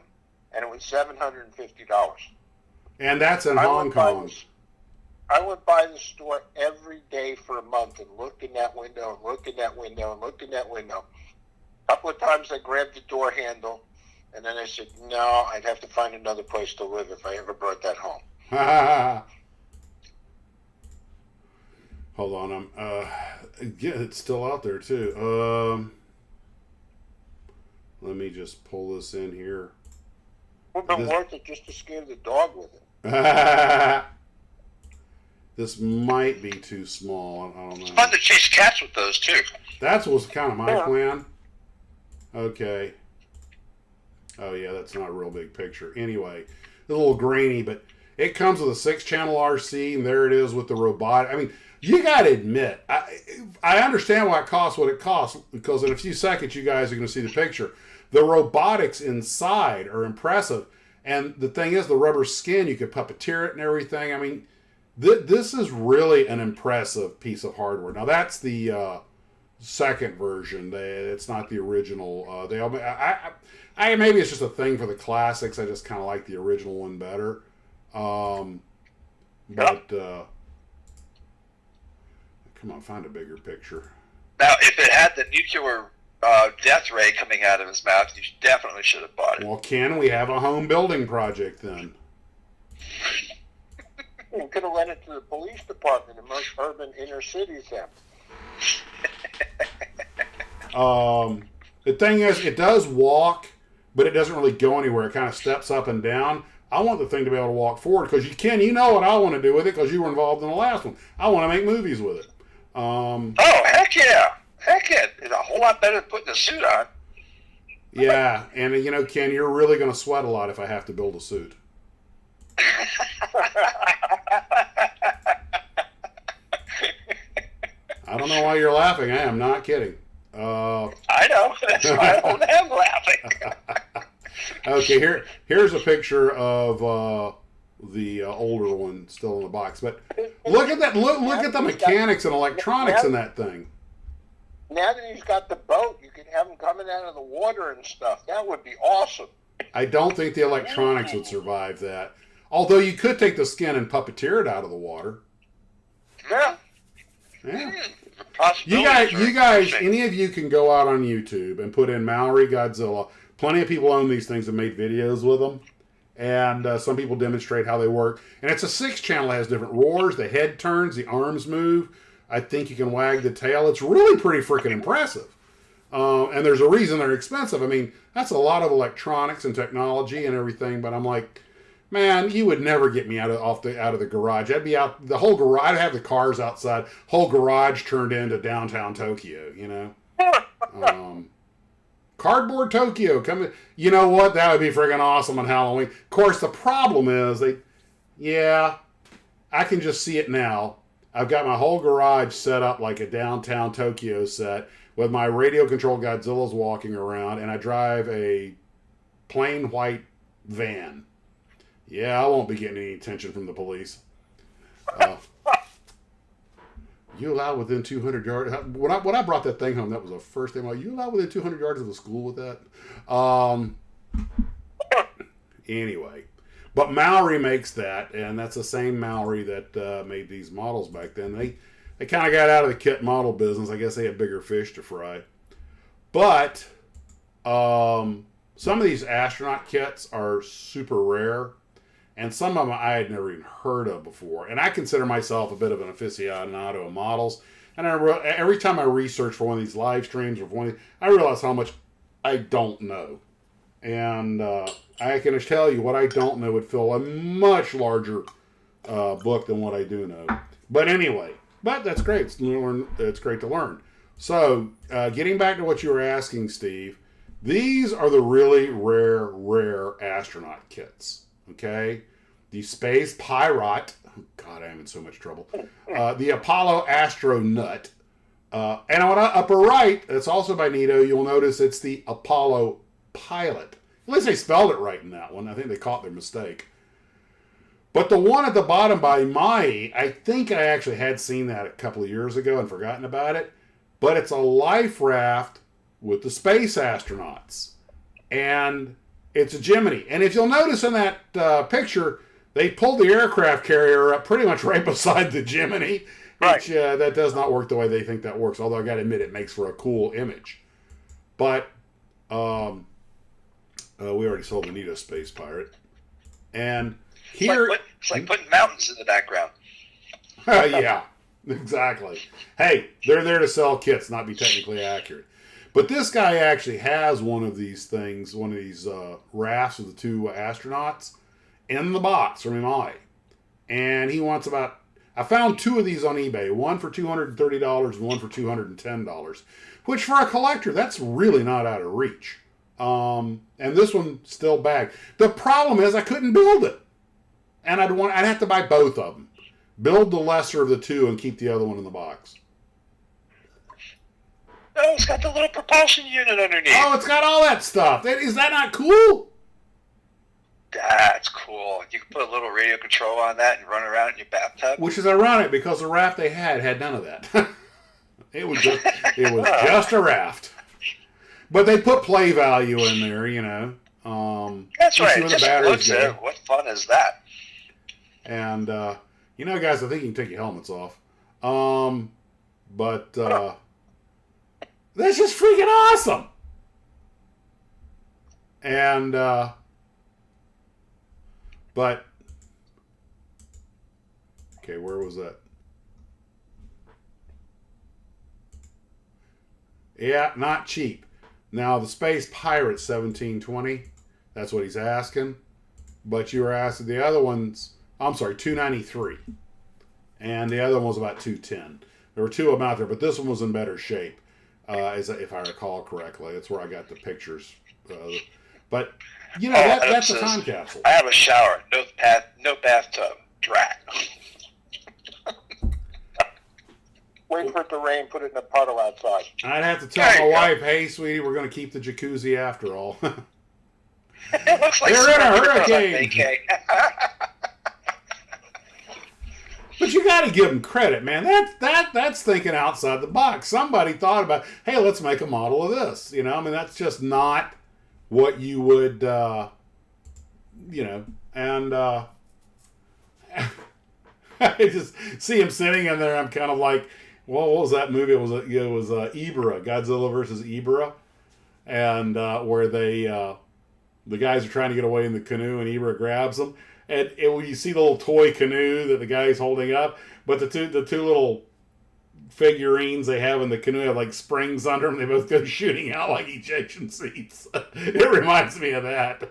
and it was $750. And that's in Hong Kong. I would buy the store every day for a month and look in that window and look in that window and look in that window. A couple of times I grabbed the door handle, and then I said, no, I'd have to find another place to live if I ever brought that home. Hold on, yeah, it's still out there too. Let me just pull this in here. It would have been worth it just to scare the dog with it. This might be too small. I don't know. It's fun to chase cats with those, too. That was kind of my plan. Okay. Oh, yeah, that's not a real big picture. Anyway, it's a little grainy, but it comes with a 6-channel RC, and there it is with the robot. I mean, you got to admit, I understand why it costs what it costs, because in a few seconds, you guys are going to see the picture. The robotics inside are impressive. And the thing is, the rubber skin, you could puppeteer it and everything. I mean, this is really an impressive piece of hardware. Now, that's the second version. It's not the original. I maybe it's just a thing for the classics. I just kind of like the original one better. Come on, find a bigger picture. Now, if it had the nuclear death ray coming out of his mouth, you definitely should have bought it. Well, can we have a home building project then? You could have lent it to the police department in most urban inner cities then. The thing is, it does walk, but it doesn't really go anywhere. It kind of steps up and down. I want the thing to be able to walk forward because you know what I want to do with it because you were involved in the last one. I want to make movies with it. Oh, heck yeah. Heck yeah. It's a whole lot better than putting a suit on. Yeah, and Ken, you're really going to sweat a lot if I have to build a suit. I don't know why you're laughing. I am not kidding. I know. That's why I don't am laughing. Okay, here's a picture of the older one still in the box. But look at that! Look at the mechanics and electronics in that thing. Now that he's got the boat, you can have him coming out of the water and stuff. That would be awesome. I don't think the electronics would survive that. Although you could take the skin and puppeteer it out of the water. Yeah. Yeah. You guys, any of you can go out on YouTube and put in Marui Godzilla. Plenty of people own these things and made videos with them. And some people demonstrate how they work. And it's a 6-channel. It has different roars. The head turns. The arms move. I think you can wag the tail. It's really pretty freaking impressive. And there's a reason they're expensive. I mean, that's a lot of electronics and technology and everything. But I'm like, Man, you would never get me out of the garage. I'd be out the whole garage. I'd have the cars outside. Whole garage turned into downtown Tokyo. You know, cardboard Tokyo coming. You know what? That would be friggin' awesome on Halloween. Of course, the problem is I can just see it now. I've got my whole garage set up like a downtown Tokyo set with my radio controlled Godzillas walking around, and I drive a plain white van. Yeah, I won't be getting any attention from the police. You allowed within 200 yards. When I brought that thing home, that was the first thing. You allowed within 200 yards of the school with that? Anyway. But Maori makes that, and that's the same Maori that made these models back then. They kind of got out of the kit model business. I guess they had bigger fish to fry. But some of these astronaut kits are super rare, and some of them I had never even heard of before. And I consider myself a bit of an aficionado of models. And every time I research for one of these live streams or for one of these, I realize how much I don't know. And I can tell you what I don't know would fill a much larger book than what I do know. But anyway, that's great. It's great to learn. So, getting back to what you were asking, Steve, these are the really rare astronaut kits. Okay? The Space Pirate. Oh God, I am in so much trouble. The Apollo Astronaut. And on upper right, it's also by Nito, you'll notice it's the Apollo Pilot. At least they spelled it right in that one. I think they caught their mistake. But the one at the bottom by Mai, I think I actually had seen that a couple of years ago and forgotten about it. But it's a life raft with the space astronauts. And it's a Gemini. And if you'll notice in that picture, they pulled the aircraft carrier up pretty much right beside the Gemini. Right. Which that does not work the way they think that works. Although I got to admit, it makes for a cool image. But we already sold the Nito Space Pirate. And here... It's like putting mountains in the background. Yeah, exactly. Hey, they're there to sell kits, not be technically accurate. But this guy actually has one of these things, one of these rafts with the two astronauts in the box from MI. And he wants about... I found two of these on eBay, one for $230 and one for $210, which for a collector, that's really not out of reach. And this one still bagged. The problem is I couldn't build it. And I'd have to buy both of them. Build the lesser of the two and keep the other one in the box. Oh, it's got the little propulsion unit underneath. Oh, it's got all that stuff. Is that not cool? That's cool. You can put a little radio control on that and run around in your bathtub. Which is ironic because the raft they had none of that. It was just a raft. But they put play value in there, you know. That's right. It just looks at it. What fun is that? And, you know, guys, I think you can take your helmets off. But that's just freaking awesome. And, but, okay, where was that? Yeah, not cheap. Now, the Space Pirate 1720, that's what he's asking. But you were asking the other ones, I'm sorry, $293. And the other one was about $210. There were two of them out there, but this one was in better shape, if I recall correctly. That's where I got the pictures. But, you know, that's a time capsule. I have a shower, no bathtub, drat. Wait for it to rain, put it in a puddle outside. I'd have to tell my wife, hey, sweetie, we're going to keep the jacuzzi after all. It looks like they're in a hurricane. But you got to give them credit, man. That's thinking outside the box. Somebody thought about, hey, let's make a model of this. You know, I mean, that's just not what you would, you know, and I just see him sitting in there. I'm kind of like, well, what was that movie? It was Ibra, Godzilla versus Ibra, and where the guys are trying to get away in the canoe, and Ibra grabs them, and you see the little toy canoe that the guy's holding up, but the two little figurines they have in the canoe have like springs under them. They both go shooting out like ejection seats. It reminds me of that.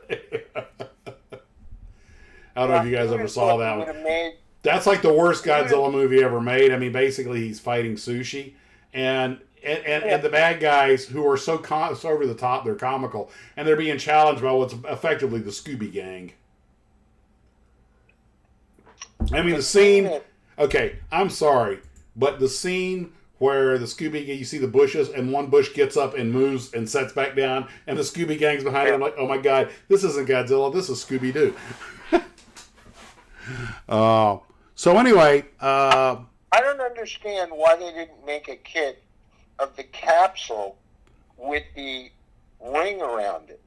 I don't know if you guys ever saw that one. Made, That's like the worst Godzilla movie ever made. I mean, basically, he's fighting sushi, and the bad guys who are so over the top, they're comical, and they're being challenged by what's effectively the Scooby Gang. I mean, the scene. Okay, I'm sorry, but the scene where the Scooby Gang, you see the bushes, and one bush gets up and moves and sets back down, and the Scooby Gang's behind it. I'm like, oh my god, this isn't Godzilla, this is Scooby Doo. So anyway, I don't understand why they didn't make a kit of the capsule with the ring around it.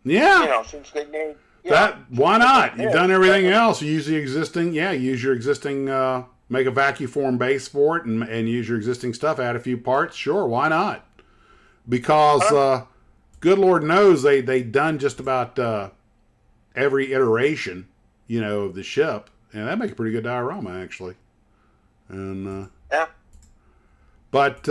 Yeah, you know, since they made that. Why not? You've done everything else. Use the existing. Yeah, use your existing. Make a vacuum form base for it, and use your existing stuff. Add a few parts. Sure, why not? Because good Lord knows they done just about every iteration, you know, of the ship, and that makes a pretty good diorama actually. And yeah. But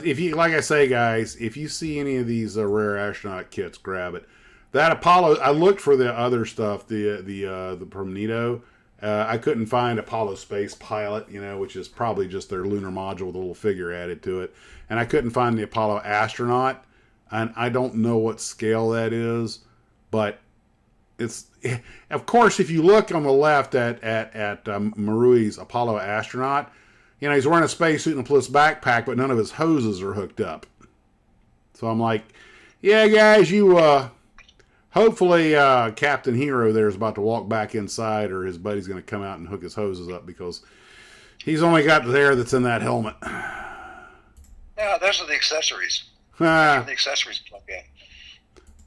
if you, like I say, guys, if you see any of these rare astronaut kits, grab it. That Apollo, I looked for the other stuff, the Promnito. I couldn't find Apollo Space Pilot, you know, which is probably just their lunar module with a little figure added to it. And I couldn't find the Apollo Astronaut, and I don't know what scale that is, but it's, of course, if you look on the left at Marui's Apollo Astronaut, you know, he's wearing a spacesuit and a plus backpack, but none of his hoses are hooked up. So I'm like, yeah, guys, you, hopefully Captain Hero there is about to walk back inside, or his buddy's going to come out and hook his hoses up, because he's only got the air that's in that helmet. Yeah, those are the accessories. The accessories plug in.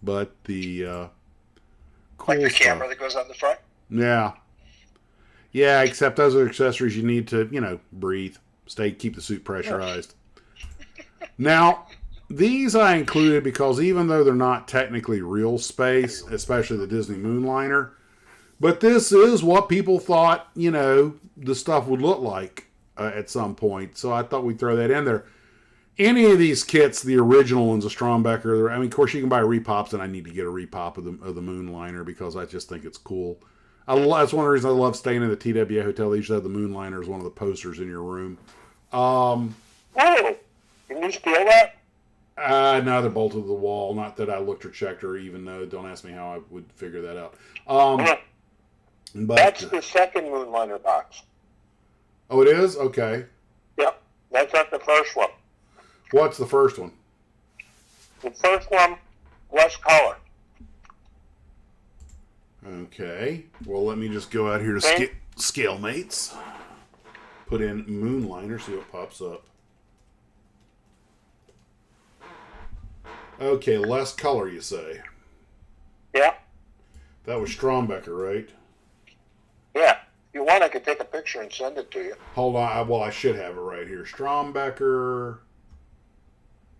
But the cool like the stuff. camera that goes on the front. Yeah. Yeah, except those are accessories you need to, you know, breathe, keep the suit pressurized. Now, these I included because even though they're not technically real space, especially the Disney Moonliner, but this is what people thought, you know, the stuff would look like at some point. So I thought we'd throw that in there. Any of these kits, the original ones, a Strombecker, I mean, of course, you can buy repops, and I need to get a repop of the Moonliner because I just think it's cool. That's one of the reasons I love staying in the TWA hotel. They usually have the Moonliner as one of the posters in your room. Oh, can you steal that? No, they're bolted to the wall. Not that I looked or checked or even know. Don't ask me how I would figure that out. But that's the second Moonliner box. Oh, it is? Okay. Yep, that's not the first one. What's the first one? The first one, less color. Okay. Well, let me just go out here to scale mates. Put in Moonliner, see what pops up. Okay, less color, you say? Yeah. That was Strombecker, right? Yeah. If you want, I could take a picture and send it to you. Hold on. Well, I should have it right here. Strombecker,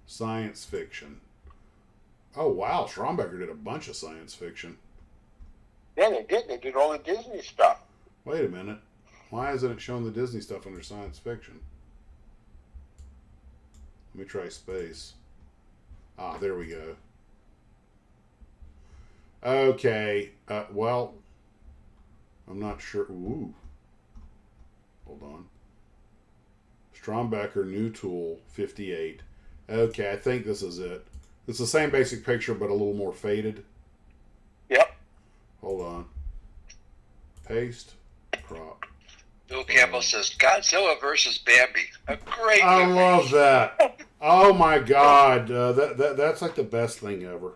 science fiction. Oh, wow. Strombecker did a bunch of science fiction. Yeah, they did. They did all the Disney stuff. Wait a minute. Why isn't it showing the Disney stuff under science fiction? Let me try space. Ah, there we go. Okay. Well, I'm not sure. Ooh. Hold on. Strombecker, new tool, 58. Okay, I think this is it. It's the same basic picture, but a little more faded. Yep. Hold on. Paste. Crop. Bill Campbell says Godzilla versus Bambi. A great I movie. love that. Oh my God, that's like the best thing ever.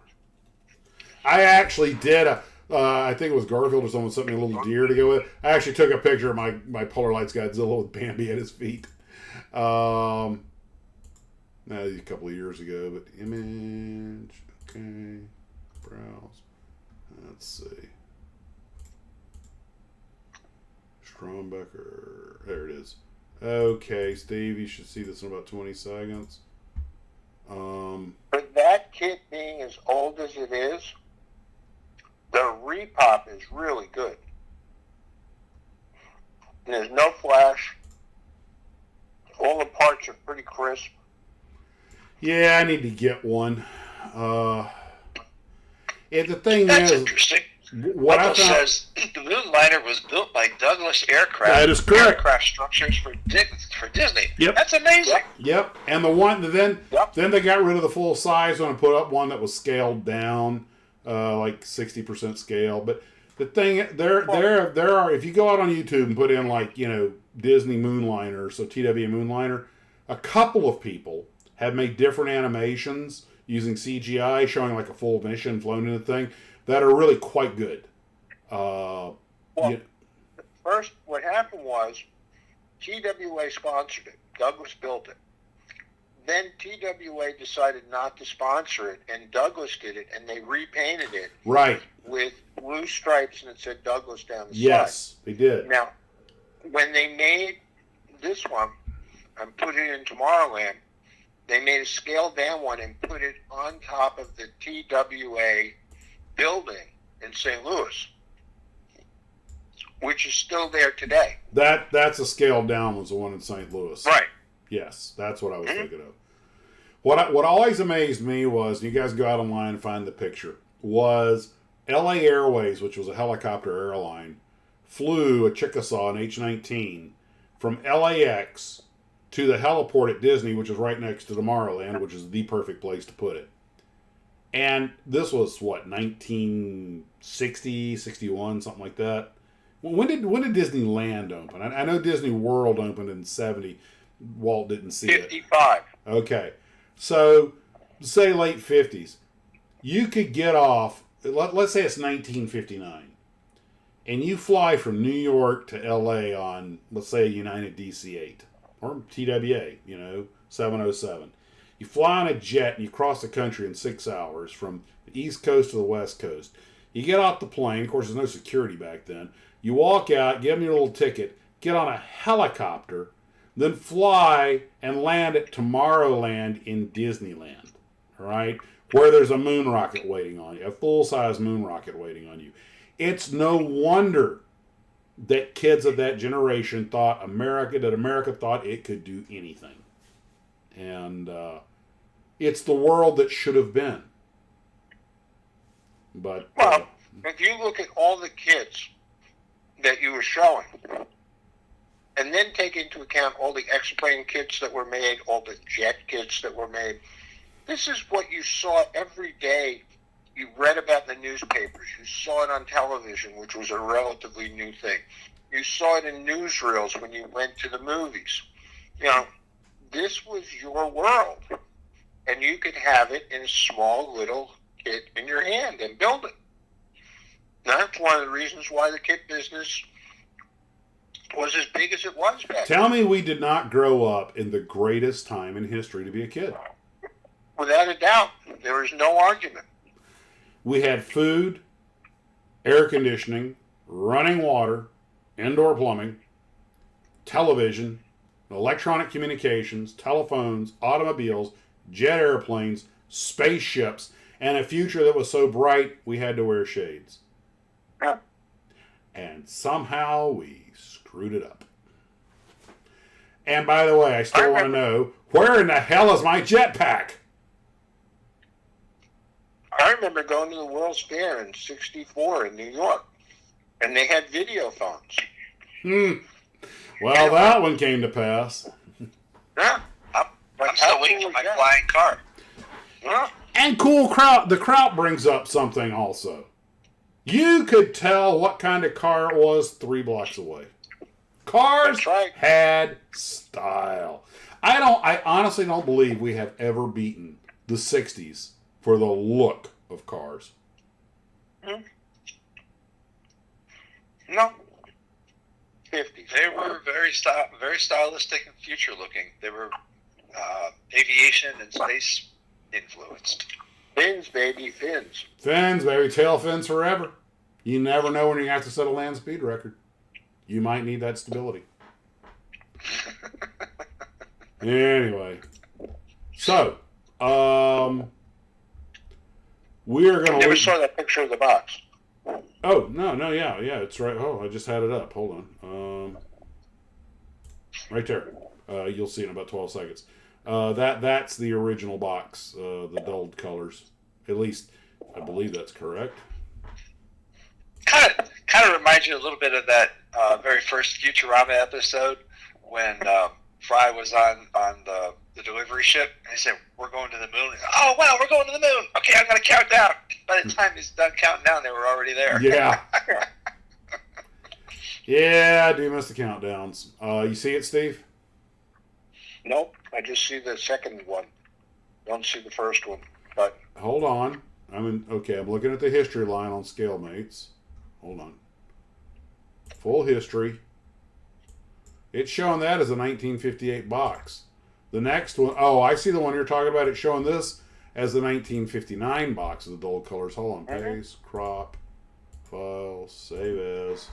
I actually did I think it was Garfield or someone sent me a little deer to go with. I actually took a picture of my Polar Lights Godzilla with Bambi at his feet. A couple of years ago, but image, okay, browse. Let's see. Strombecker. There it is. Okay, Steve, you should see this in about 20 seconds. For that kit being as old as it is, the repop is really good. And there's no flash. All the parts are pretty crisp. Yeah, I need to get one. The thing That's is, interesting. What I Michael found, says the Moonliner was built by Douglas Aircraft. That is correct. Aircraft structures for Disney. Yep. That's amazing. Yep, and the one then Yep. then they got rid of the full size one and put up one that was scaled down, like 60% scale. But the thing there are, if you go out on YouTube and put in like Disney Moonliner, so TW Moonliner, a couple of people have made different animations using CGI showing like a full mission flown in the thing that are really quite good. First, what happened was TWA sponsored it. Douglas built it. Then TWA decided not to sponsor it, and Douglas did it, and they repainted it Right. with blue stripes, and it said Douglas down the side. Yes, they did. Now, when they made this one and put it in Tomorrowland, they made a scaled down one and put it on top of the TWA building in St. Louis, which is still there today. That's a scaled down was the one in St. Louis. Right. Yes, that's what I was thinking of. What always amazed me was, and you guys go out online and find the picture, was LA Airways, which was a helicopter airline, flew a Chickasaw, an H-19, from LAX to the heliport at Disney, which is right next to Tomorrowland, which is the perfect place to put it. And this was, 1960, 61, something like that? When did Disneyland open? I know Disney World opened in 70. Walt didn't see 55. it. Okay. So, say late 50s. You could get off, let's say it's 1959, and you fly from New York to LA on, let's say, a United DC-8 or TWA, 707. You fly on a jet and you cross the country in 6 hours from the East Coast to the West Coast. You get off the plane. Of course, there's no security back then. You walk out, give them your little ticket, get on a helicopter, then fly and land at Tomorrowland in Disneyland, all right, where there's a moon rocket waiting on you, a full-size moon rocket waiting on you. It's no wonder that kids of that generation thought America thought it could do anything. And it's the world that should have been. But Well, if you look at all the kids that you were showing, and then take into account all the X-Plane kits that were made, all the jet kits that were made, this is what you saw every day. You read about in the newspapers. You saw it on television, which was a relatively new thing. You saw it in newsreels when you went to the movies. This was your world. And you could have it in a small little kit in your hand and build it. That's one of the reasons why the kit business was as big as it was back tell me we did not grow up in the greatest time in history to be a kid. Without a doubt, there is no argument. We had food, air conditioning, running water, indoor plumbing, television, electronic communications, telephones, automobiles, jet airplanes, spaceships, and a future that was so bright we had to wear shades. Yeah. And somehow we screwed it up. And by the way, I still want to know, where in the hell is my jetpack? I remember going to the World's Fair in '64 in New York, and they had video phones. Well, that one came to pass. Yeah. I'm still waiting for my flying car. Yeah. And cool Kraut. The Kraut brings up something also. You could tell what kind of car it was 3 blocks away. Cars That's right. had style. I honestly don't believe we have ever beaten the 60s for the look of cars. No. 50s. They were very stylistic and future looking. They were aviation and space influenced. Fins, baby, fins. Fins, baby, tail fins forever. You never know when you have to set a land speed record. You might need that stability. Anyway. So, we are going to... Never saw that picture of the box. Oh, no, yeah, it's right. Oh, I just had it up. Hold on. Right there. You'll see in about 12 seconds. That's the original box, the dulled colors. At least, I believe that's correct. kind of reminds you a little bit of that very first Futurama episode when Fry was on the delivery ship, and he said, "We're going to the moon." Oh, wow, we're going to the moon. Okay, I'm going to count down. By the time he's done counting down, they were already there. Yeah. Yeah, I do miss the countdowns. You see it, Steve? Nope, I just see the second one. Don't see the first one. But Hold on. I'm looking at the history line on ScaleMates. Hold on. Full history. It's showing that as a 1958 box. The next one, I see the one you're talking about. It's showing this as the 1959 box of the dull colors. Hold on. Paste, crop, file, save as.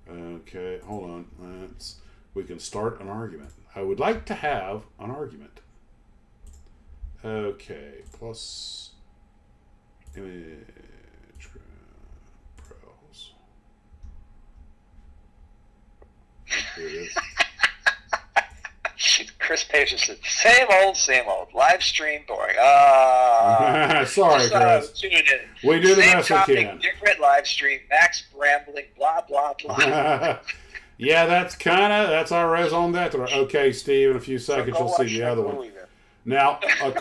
Okay, hold on. We can start an argument. I would like to have an argument. Okay, plus image browse. Here it is. Chris Page said, same old. Live stream boring. Sorry, Chris. Tune in. We do the best we topic, can. Different live stream, Max rambling, blah, blah, blah. Yeah, that's our raison d'etre. Okay, Steve, in a few seconds you'll see the other one. Now,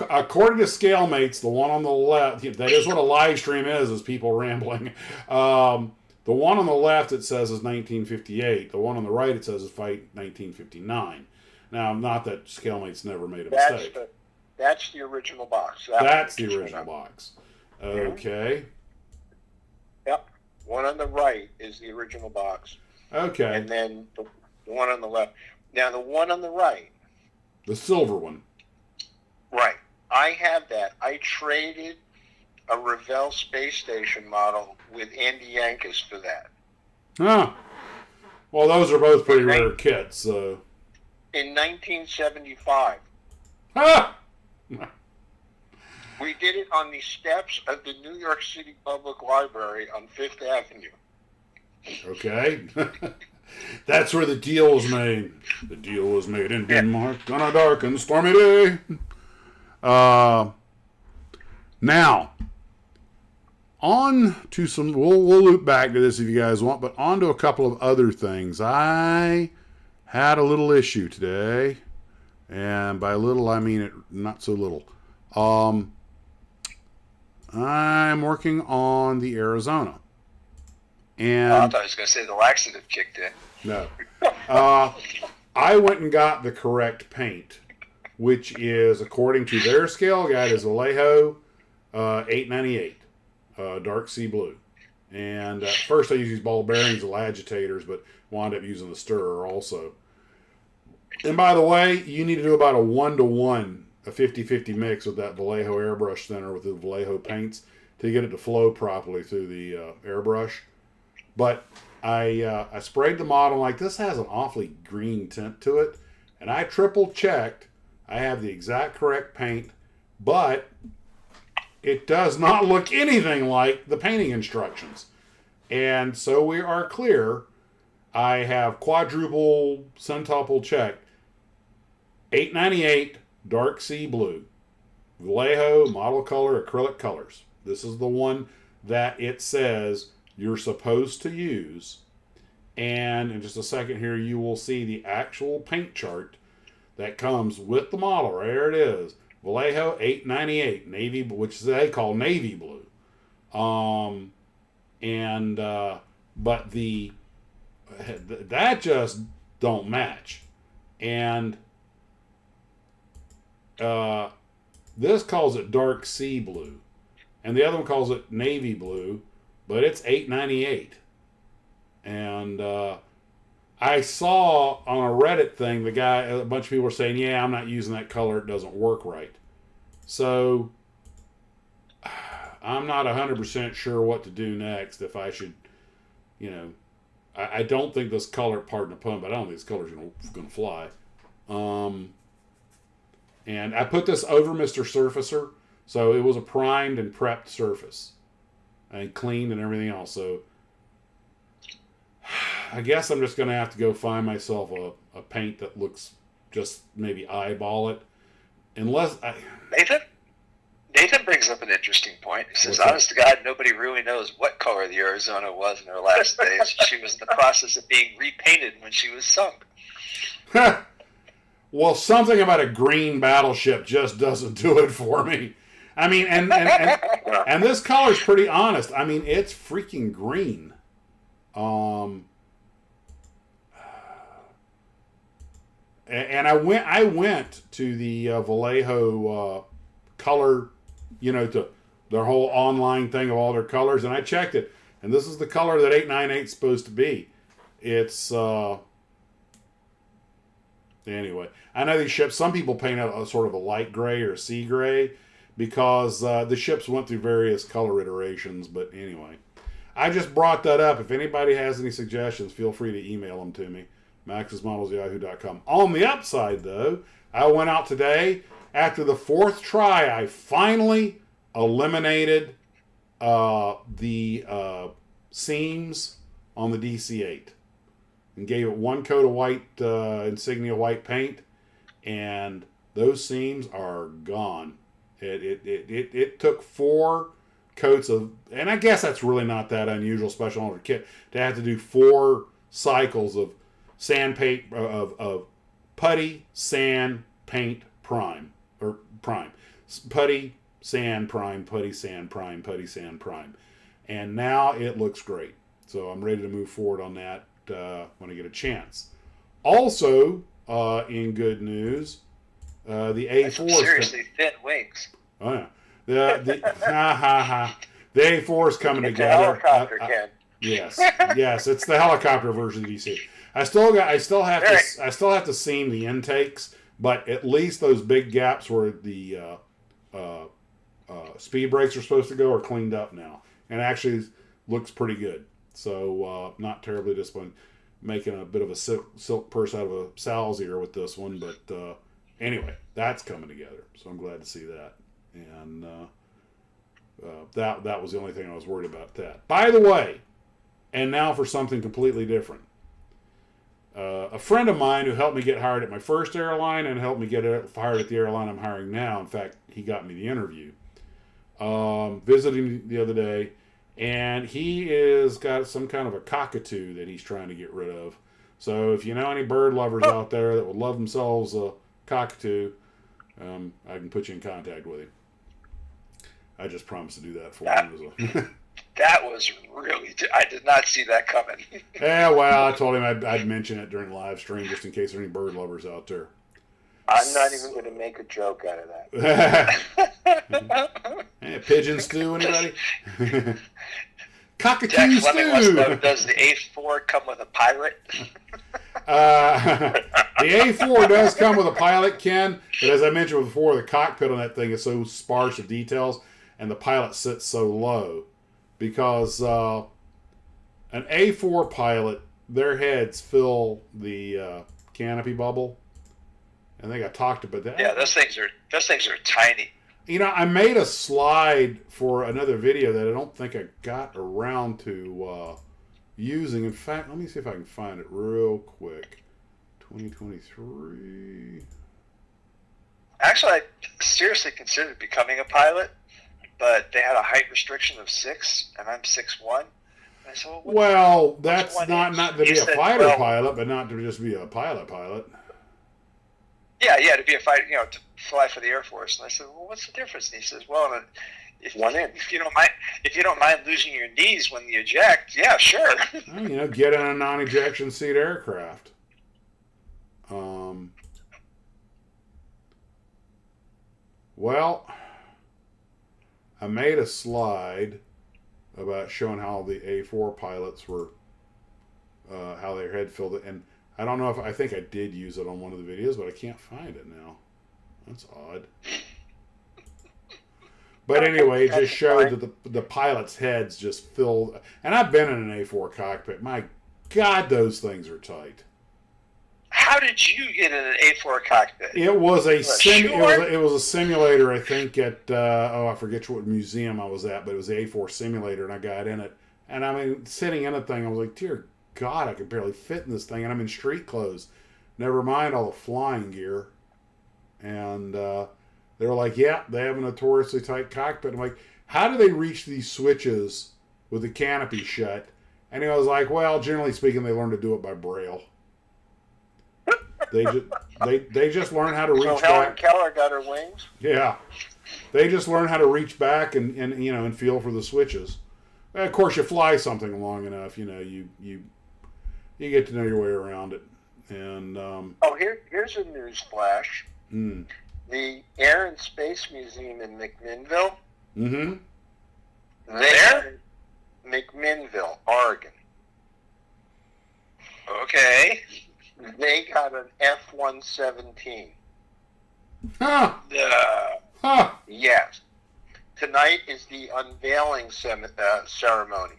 according to ScaleMates, the one on the left, that is what a live stream is people rambling. The one on the left, it says, is 1958. The one on the right, it says, is 1959. Now, not that ScaleMates never made a mistake. That's the original box. That's the original box. Okay. Yep. One on the right is the original box. Okay. And then the one on the left. Now, the one on the right. The silver one. Right. I have that. I traded a Revell space station model with Andy Yankus for that. Huh. Well, those are both pretty rare kits, so. In 1975. Ah! We did it on the steps of the New York City Public Library on Fifth Avenue. Okay. That's where the deal was made. The deal was made in Denmark on a dark and stormy day. Now, on to some, we'll loop back to this if you guys want, but on to a couple of other things. I had a little issue today, and by little I mean it not so little. I'm working on the Arizona. And I thought I was going to say the laxative kicked in. No. I went and got the correct paint, which is, according to their scale guide, is Vallejo 898, dark sea blue. And first I used these ball bearings and agitators, but wound up using the stirrer also. And by the way, you need to do about a 1-to-1, a 50-50 mix with that Vallejo airbrush thinner with the Vallejo paints to get it to flow properly through the airbrush. But I sprayed the model like this has an awfully green tint to it, and I triple checked. I have the exact correct paint, but it does not look anything like the painting instructions. And so we are clear. I have quadruple, centuple checked. 898 dark sea blue, Vallejo model color acrylic colors. This is the one that it says you're supposed to use. And in just a second here, you will see the actual paint chart that comes with the model. Right there it is. Vallejo 898, navy, which they call navy blue. But that just don't match. And this calls it dark sea blue. And the other one calls it navy blue, but it's 898. And I saw on a Reddit thing, a bunch of people were saying, yeah, I'm not using that color, it doesn't work right. So I'm not 100% sure what to do next, if I should, I don't think this color, pardon the pun, but I don't think this color's going to fly. And I put this over Mr. Surfacer, so it was a primed and prepped surface and cleaned and everything else. So I guess I'm just going to have to go find myself a paint that looks, just maybe eyeball it. Unless I... Nathan? Nathan brings up an interesting point. He says, What's that? honest to God, nobody really knows what color the Arizona was in her last days. She was in the process of being repainted when she was sunk. Well, something about a green battleship just doesn't do it for me. I mean, and this color's pretty honest. I mean, it's freaking green. And I went to the Vallejo color, to their whole online thing of all their colors, and I checked it, and this is the color that 898 is supposed to be. It's anyway. I know these ships. Some people paint a sort of a light gray or sea gray because the ships went through various color iterations. But anyway, I just brought that up. If anybody has any suggestions, feel free to email them to me. maxismodels@yahoo.com. On the upside, though, I went out today. After the fourth try, I finally eliminated the seams on the DC-8 and gave it one coat of white insignia white paint, and those seams are gone. It took 4 coats of, and I guess that's really not that unusual, special order kit, to have to do 4 cycles of sand paint, of putty, sand, paint, prime. Putty, sand, prime, putty, sand, prime, putty, sand, prime. And now it looks great. So I'm ready to move forward on that when I get a chance. Also, in good news, the A4 seriously thin wings. Oh yeah, the A4 is coming It's together. a helicopter, Ken. Yes, it's the helicopter version of DC. I still have to seam the intakes, but at least those big gaps where the speed brakes are supposed to go are cleaned up now, and actually looks pretty good. So not terribly disappointed. Making a bit of a silk purse out of a sow's ear with this one, but anyway, that's coming together. So I'm glad to see that. And that was the only thing I was worried about. That, by the way, and now for something completely different. A friend of mine who helped me get hired at my first airline and helped me get hired at the airline I'm hiring now. In fact, he got me the interview. Visited me the other day, and he is got some kind of a cockatoo that he's trying to get rid of. So if you know any bird lovers out there that would love themselves a cockatoo, I can put you in contact with him. I just promised to do that for him. That was really... I did not see that coming. Yeah, well, I told him I'd mention it during the live stream just in case there are any bird lovers out there. I'm not even going to make a joke out of that. Hey, pigeon stew, anybody? Cockatoo Jack stew! Fleming wants to know, does the A4 come with a pilot? The A4 does come with a pilot, Ken, but as I mentioned before, the cockpit on that thing is so sparse of details, and the pilot sits so low. Because an A4 pilot, their heads fill the canopy bubble. I think I talked about that. Yeah, those things are tiny. I made a slide for another video that I don't think I got around to using. In fact, let me see if I can find it real quick. 2023. Actually, I seriously considered becoming a pilot, but they had a height restriction of 6, and I'm 6'1". I said, well, that's not to be a fighter pilot, but not to just be a pilot. Yeah, to be a fighter, to fly for the Air Force. And I said, well, what's the difference? And he says, well, if you don't mind losing your knees when you eject, yeah, sure. Well, get in a non-ejection seat aircraft. Well, I made a slide about showing how the A4 pilots were, how their head filled it, and I don't know if I think I did use it on one of the videos, but I can't find it now. That's odd. But anyway, it just showed that the pilots' heads just filled. And I've been in an A4 cockpit. My God, those things are tight. How did you get in an A4 cockpit? It was it was a simulator, I think, at I forget what museum I was at, but it was the A4 simulator, and I got in it. And I mean, sitting in a thing, I was like, dear God, I could barely fit in this thing, and I'm in street clothes. Never mind all the flying gear. And They were like, yeah, they have a notoriously tight cockpit. I'm like, how do they reach these switches with the canopy shut? And he was like, well, generally speaking, they learn to do it by braille. They just learn how to reach So Helen back. Keller got her wings? Yeah. They just learn how to reach back and feel for the switches. And of course, you fly something long enough, you get to know your way around it. And here's a news flash. mm, The Air and Space Museum in McMinnville. mm-hmm. McMinnville, Oregon. Okay. They got an F-117. Huh. Huh. Yes. Tonight is the unveiling ceremony.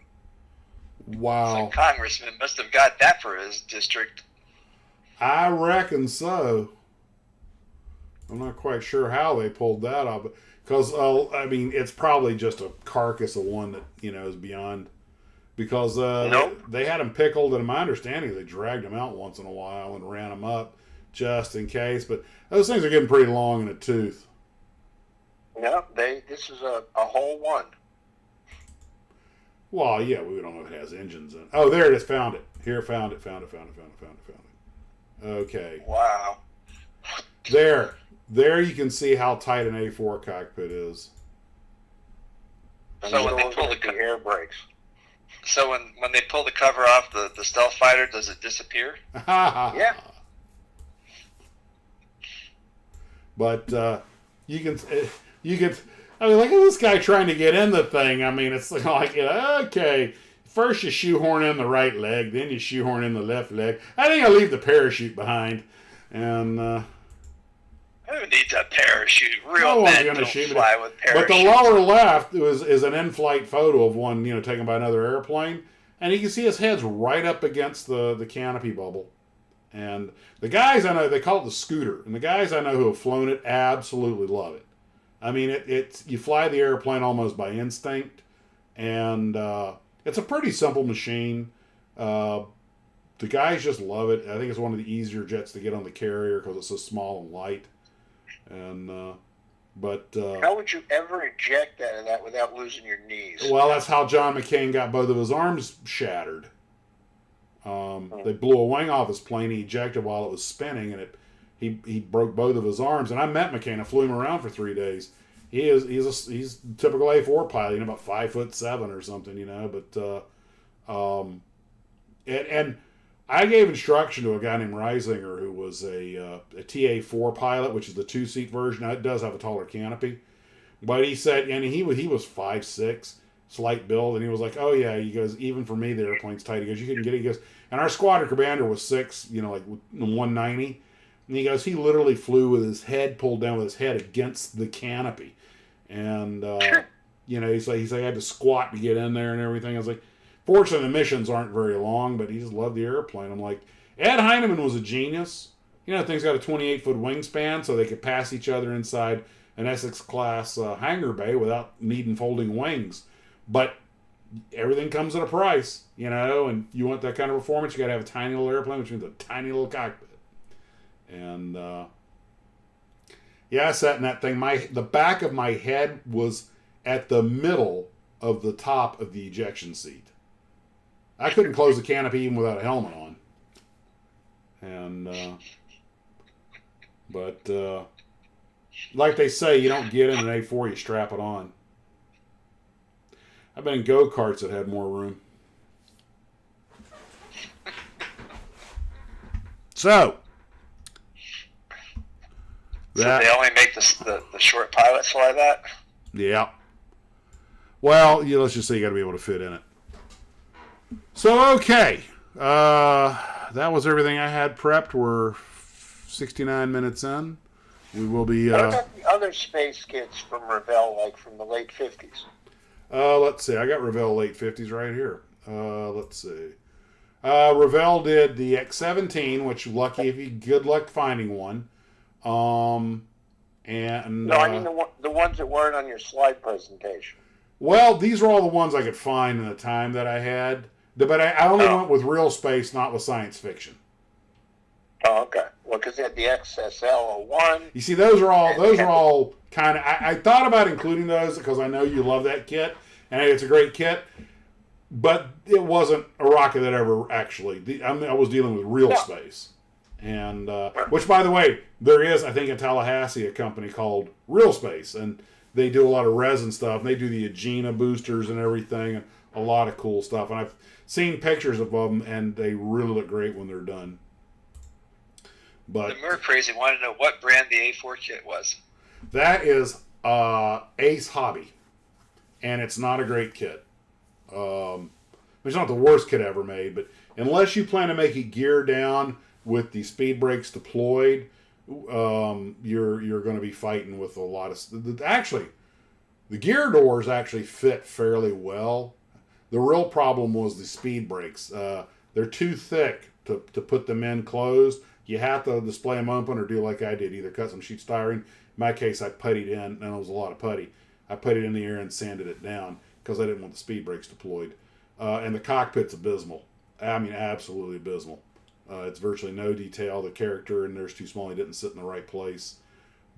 Wow. So Congressman must have got that for his district. I reckon so. I'm not quite sure how they pulled that off, because it's probably just a carcass of one that is beyond. Because Nope. they had them pickled, and my understanding they dragged them out once in a while and ran them up just in case. But those things are getting pretty long in the tooth. No, this is a whole one. Well, yeah, we don't know if it has engines in it. Oh, there it is. Found it. Here, found it. Okay. Wow. There you can see how tight an A4 cockpit is. So when they pull the air brakes. So when they pull the cover off the stealth fighter, does it disappear? Yeah. But you can. I mean, look at this guy trying to get in the thing. I mean, it's like, okay, first you shoehorn in the right leg, then you shoehorn in the left leg. I think I'll leave the parachute behind. And Who needs a parachute? no Real one's men gonna don't shoot it. fly with But parachutes. the lower left is an in-flight photo of one, taken by another airplane, and you can see his head's right up against the canopy bubble. And the guys I know, they call it the scooter, and the guys I know who have flown it absolutely love it. I mean, it's you fly the airplane almost by instinct, and it's a pretty simple machine. The guys just love it. I think it's one of the easier jets to get on the carrier because it's so small and light. And How would you ever eject out of that without losing your knees? well, that's how John McCain got both of his arms shattered. They blew a wing off his plane. He ejected while it was spinning, and he broke both of his arms. And I met McCain. I flew him around for 3 days. He's a typical A4 pilot, about 5'7" or something, But and I gave instruction to a guy named Reisinger who was a TA4 pilot, which is the 2-seat version. Now, it does have a taller canopy, but he said, and he was 5'6", slight build, and he was like, oh yeah, he goes, even for me the airplane's tight. He goes, you couldn't get it. He goes, and our squadron commander was 6, like 190, and he goes, he literally flew with his head pulled down with his head against the canopy, and he's like he had to squat to get in there and everything. I was like, fortunately the missions aren't very long, but he just loved the airplane. I'm like, Ed Heinemann was a genius. Thing's got a 28-foot wingspan, so they could pass each other inside an Essex class hangar bay without needing folding wings. But everything comes at a price, and you want that kind of performance, you got to have a tiny little airplane, which means a tiny little cockpit. And I sat in that thing. The back of my head was at the middle of the top of the ejection seat. I couldn't close the canopy even without a helmet on. And but like they say, you don't get in an A4, you strap it on. I've been in go-karts that had more room. So So they only make the short pilots fly that? Yeah. Well, let's just say you got to be able to fit in it. So, okay. That was everything I had prepped. We're 69 minutes in. We will be... What about the other space kits from Revell, like from the late 50s? Let's see. I got Revell late 50s right here. Let's see. Revell did the X-17, which good luck finding one. And No, I mean the ones that weren't on your slide presentation. Well, these were all the ones I could find in the time that I had. But I only went with real space, not with science fiction. Oh, okay. Well, because they had the XSL-01. You see, those are all kind of, I thought about including those because I know you love that kit, and it's a great kit, but it wasn't a rocket that ever actually, I was dealing with real space. And, which, by the way, there is, I think, in Tallahassee, a company called Real Space, and they do a lot of resin stuff, and they do the Agena boosters and everything, and a lot of cool stuff. And I've seen pictures of them, and they really look great when they're done. But the Mercury want to know what brand the A4 kit was. That is Ace Hobby, and it's not a great kit. It's not the worst kit ever made, but unless you plan to make it gear down with the speed brakes deployed, you're going to be fighting with a lot of... Actually, the gear doors actually fit fairly well. The real problem was the speed brakes. They're too thick to put them in closed. You have to display them open or do like I did, either cut some sheet styrene. In my case, I puttied in, and it was a lot of putty. I put it in the air and sanded it down because I didn't want the speed brakes deployed. And the cockpit's abysmal. I mean, absolutely abysmal. It's virtually no detail. The character in there's too small. He didn't sit in the right place.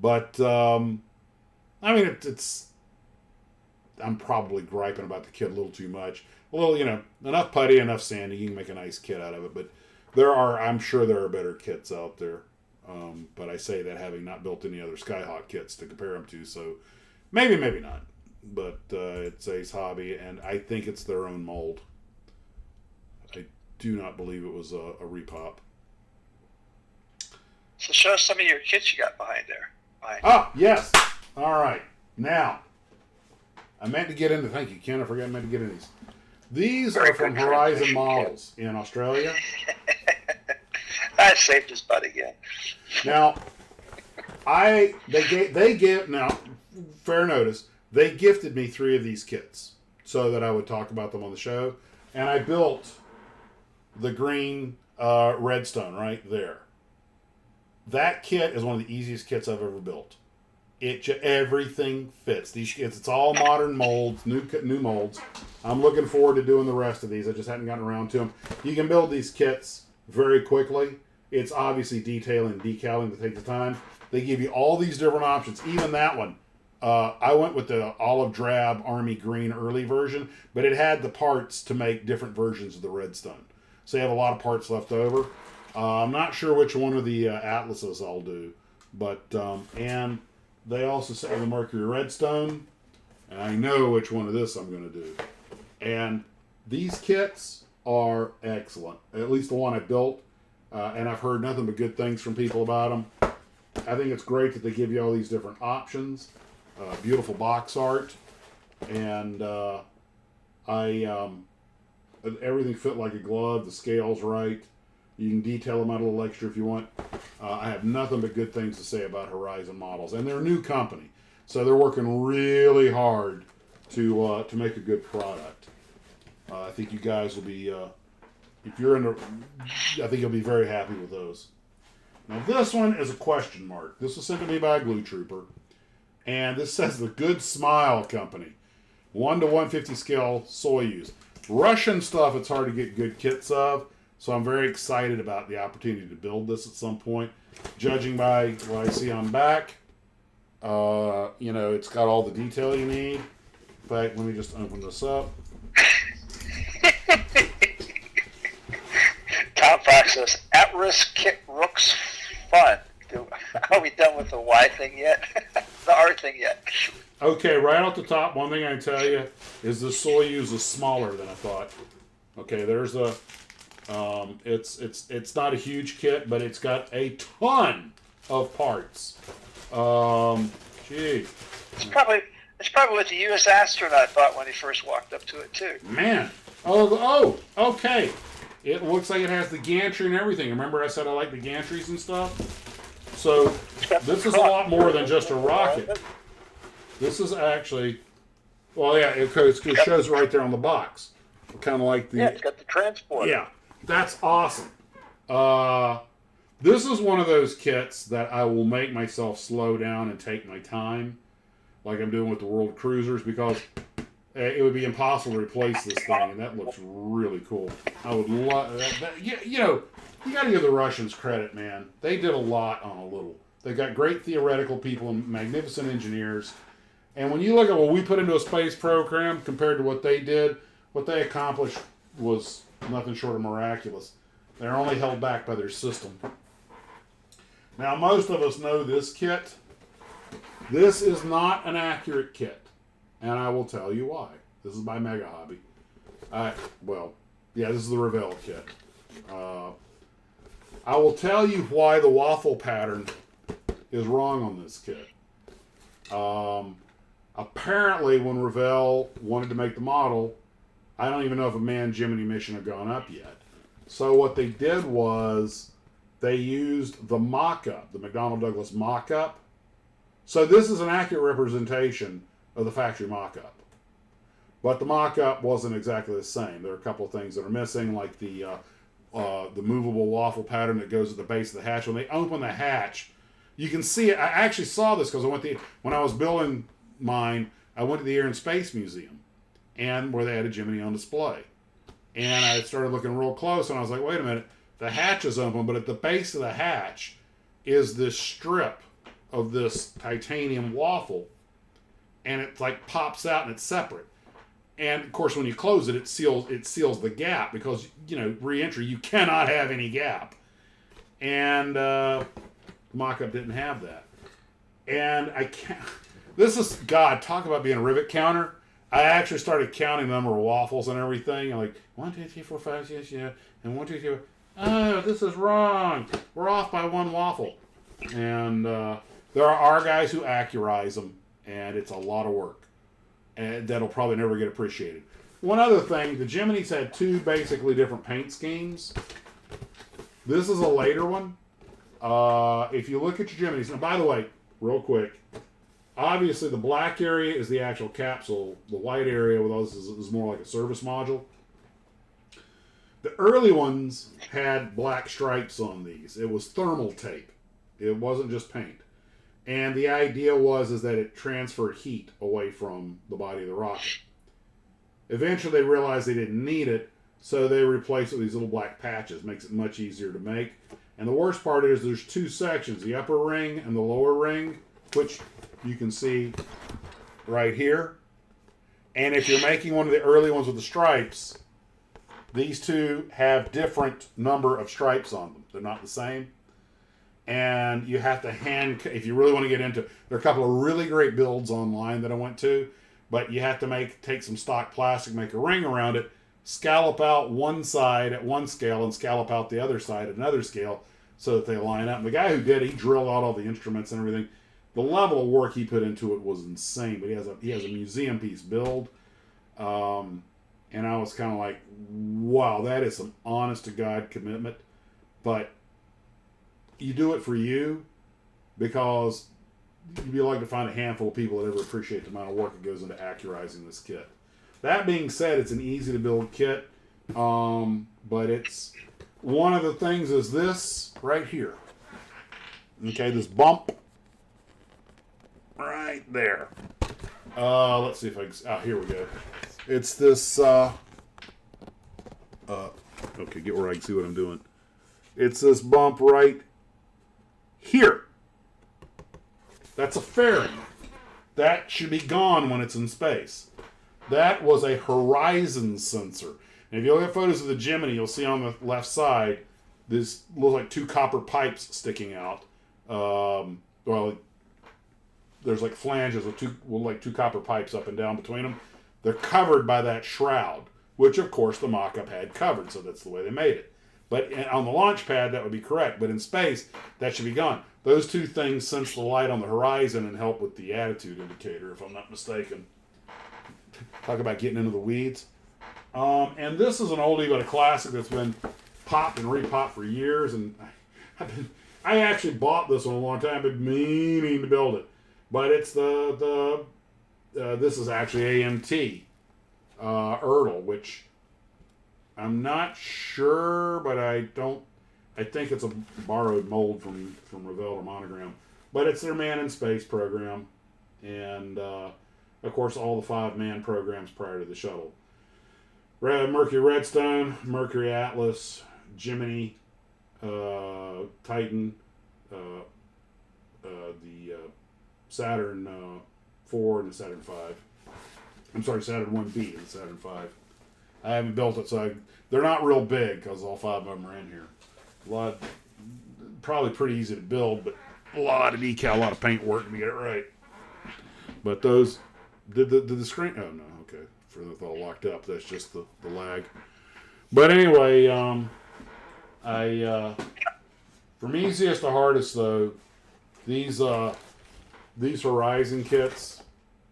But, I mean, it's... I'm probably griping about the kit a little too much. A little, enough putty, enough sanding. You can make a nice kit out of it. But I'm sure there are better kits out there. But I say that having not built any other Skyhawk kits to compare them to. So maybe not. But it's Ace Hobby, and I think it's their own mold. I do not believe it was a repop. So show us some of your kits you got behind there. Yes. All right. Now, I meant to get into... Thank you, Ken. I forgot I meant to get into these. These are from Horizon Models in Australia. I saved his butt again. Now, now, fair notice, they gifted me 3 of these kits so that I would talk about them on the show, and I built the green Redstone right there. That kit is one of the easiest kits I've ever built. Everything fits. These kits, it's all modern molds, new molds. I'm looking forward to doing the rest of these. I just hadn't gotten around to them. You can build these kits very quickly. It's obviously detailing and decaling that takes the time. They give you all these different options. Even that one. I went with the olive drab army green early version, but it had the parts to make different versions of the Redstone. So you have a lot of parts left over. I'm not sure which one of the Atlases I'll do, but and they also say the Mercury-Redstone, and I know which one of this I'm going to do. And these kits are excellent. At least the one I built, and I've heard nothing but good things from people about them. I think it's great that they give you all these different options. Beautiful box art, and everything fit like a glove. The scale's right. You can detail them out a little extra if you want. I have nothing but good things to say about Horizon Models, and they're a new company, so they're working really hard to make a good product. I think you guys will be, if you're into, I think you'll be very happy with those. Now this one is a question mark. This was sent to me by a glue trooper, and this says the Good Smile Company, 1 to 150 scale Soyuz. Russian stuff, it's hard to get good kits of. So I'm very excited about the opportunity to build this at some point. Judging by what I see on back, it's got all the detail you need. In fact, let me just open this up. Tom Fox says, at-risk kit looks fun. Are we done with the Y thing yet? The R thing yet? Okay, right off the top, one thing I can tell you is the Soyuz is smaller than I thought. Okay, there's a... it's not a huge kit, but it's got a ton of parts. Gee. It's probably what the U.S. astronaut thought when he first walked up to it too. Man. Okay. It looks like it has the gantry and everything. Remember I said I like the gantries and stuff? So this is a lot more than just a rocket. This is actually, well, yeah, it shows right there on the box. Kind of like the... Yeah, it's got the transport. Yeah. That's awesome. This is one of those kits that I will make myself slow down and take my time, like I'm doing with the World Cruisers, because it would be impossible to replace this thing, and that looks really cool. I would love that. You got to give the Russians credit, man. They did a lot on a little. They've got great theoretical people and magnificent engineers. And when you look at what we put into a space program compared to what they did, what they accomplished was nothing short of miraculous. They're only held back by their system. Now, most of us know this kit. This is not an accurate kit, and I will tell you why. This is by Mega Hobby. This is the Revell kit. I will tell you why the waffle pattern is wrong on this kit. Apparently, when Revell wanted to make the model, I don't even know if a manned Gemini mission had gone up yet. So what they did was they used the mock-up, the McDonnell Douglas mock-up. So this is an accurate representation of the factory mock-up. But the mock-up wasn't exactly the same. There are a couple of things that are missing, like the movable waffle pattern that goes at the base of the hatch. When they open the hatch, you can see it. I actually saw this because when I was building mine, I went to the Air and Space Museum, and where they had a Gemini on display. And I started looking real close, and I was like, wait a minute, the hatch is open, but at the base of the hatch is this strip of this titanium waffle, and it like pops out and it's separate. And of course, when you close it, it seals the gap because, re-entry, you cannot have any gap. And mock-up didn't have that. And I can't. This is, God, talk about being a rivet counter. I actually started counting the number of waffles and everything. I'm like, 1, 2, 3, 4, 5, 6, yeah. And 1, 2, 3, 4. Oh, this is wrong. We're off by 1 waffle. And there are guys who accurize them, and it's a lot of work. And that'll probably never get appreciated. One other thing, the Geminis had 2 basically different paint schemes. This is a later one. If you look at your Geminis, now by the way, real quick, obviously the black area is the actual capsule. The white area with those is more like a service module. The early ones had black stripes on these. It was thermal tape. It wasn't just paint. And the idea was that it transferred heat away from the body of the rocket. Eventually they realized they didn't need it, so they replaced it with these little black patches. Makes it much easier to make. And the worst part is there's 2 sections, the upper ring and the lower ring, which you can see right here. And if you're making one of the early ones with the stripes, these 2 have different number of stripes on them. They're not the same. And you have to if you really want to get into, there are a couple of really great builds online that I went to, but you have to take some stock plastic, make a ring around it, scallop out one side at one scale and scallop out the other side at another scale so that they line up. And the guy who did it, he drilled out all the instruments and everything. The level of work he put into it was insane, but he has a museum piece build. And I was kind of like, wow, that is some honest to God commitment. But you do it for you because you'd be like to find a handful of people that ever appreciate the amount of work that goes into accurizing this kit. That being said, it's an easy to build kit, but it's one of the things is this right here. Okay, this bump right there. Let's see if I can. Here we go. It's this. Okay, get where I can see what I'm doing. It's this bump right here. That's a fairing. That should be gone when it's in space. That was a horizon sensor. And if you look at photos of the Gemini, you'll see on the left side, this looks like 2 copper pipes sticking out. There's like flanges with 2 copper pipes up and down between them. They're covered by that shroud, which of course the mock-up had covered, so that's the way they made it. But on the launch pad, that would be correct. But in space, that should be gone. Those 2 things sense the light on the horizon and help with the attitude indicator, if I'm not mistaken. Talk about getting into the weeds. And this is an oldie but a classic that's been popped and re-popped for years. And I actually bought this one a long time. I've been meaning to build it. But it's this is actually AMT Erdl, which I'm not sure, but I think it's a borrowed mold from Revell or Monogram. But it's their man in space program. And, of course, all the 5-man programs prior to the shuttle. Mercury-Redstone, Mercury-Atlas, Gemini, Titan, the Saturn 4 and the Saturn 5. I'm sorry, Saturn 1B and the Saturn 5. I haven't built it, so they're not real big because all 5 of them are in here. Probably pretty easy to build, but a lot of decal, a lot of paint work to get it right. But those, did the screen? Oh no, okay. For the all locked up, that's just the lag. But anyway, from easiest to hardest though, these Horizon kits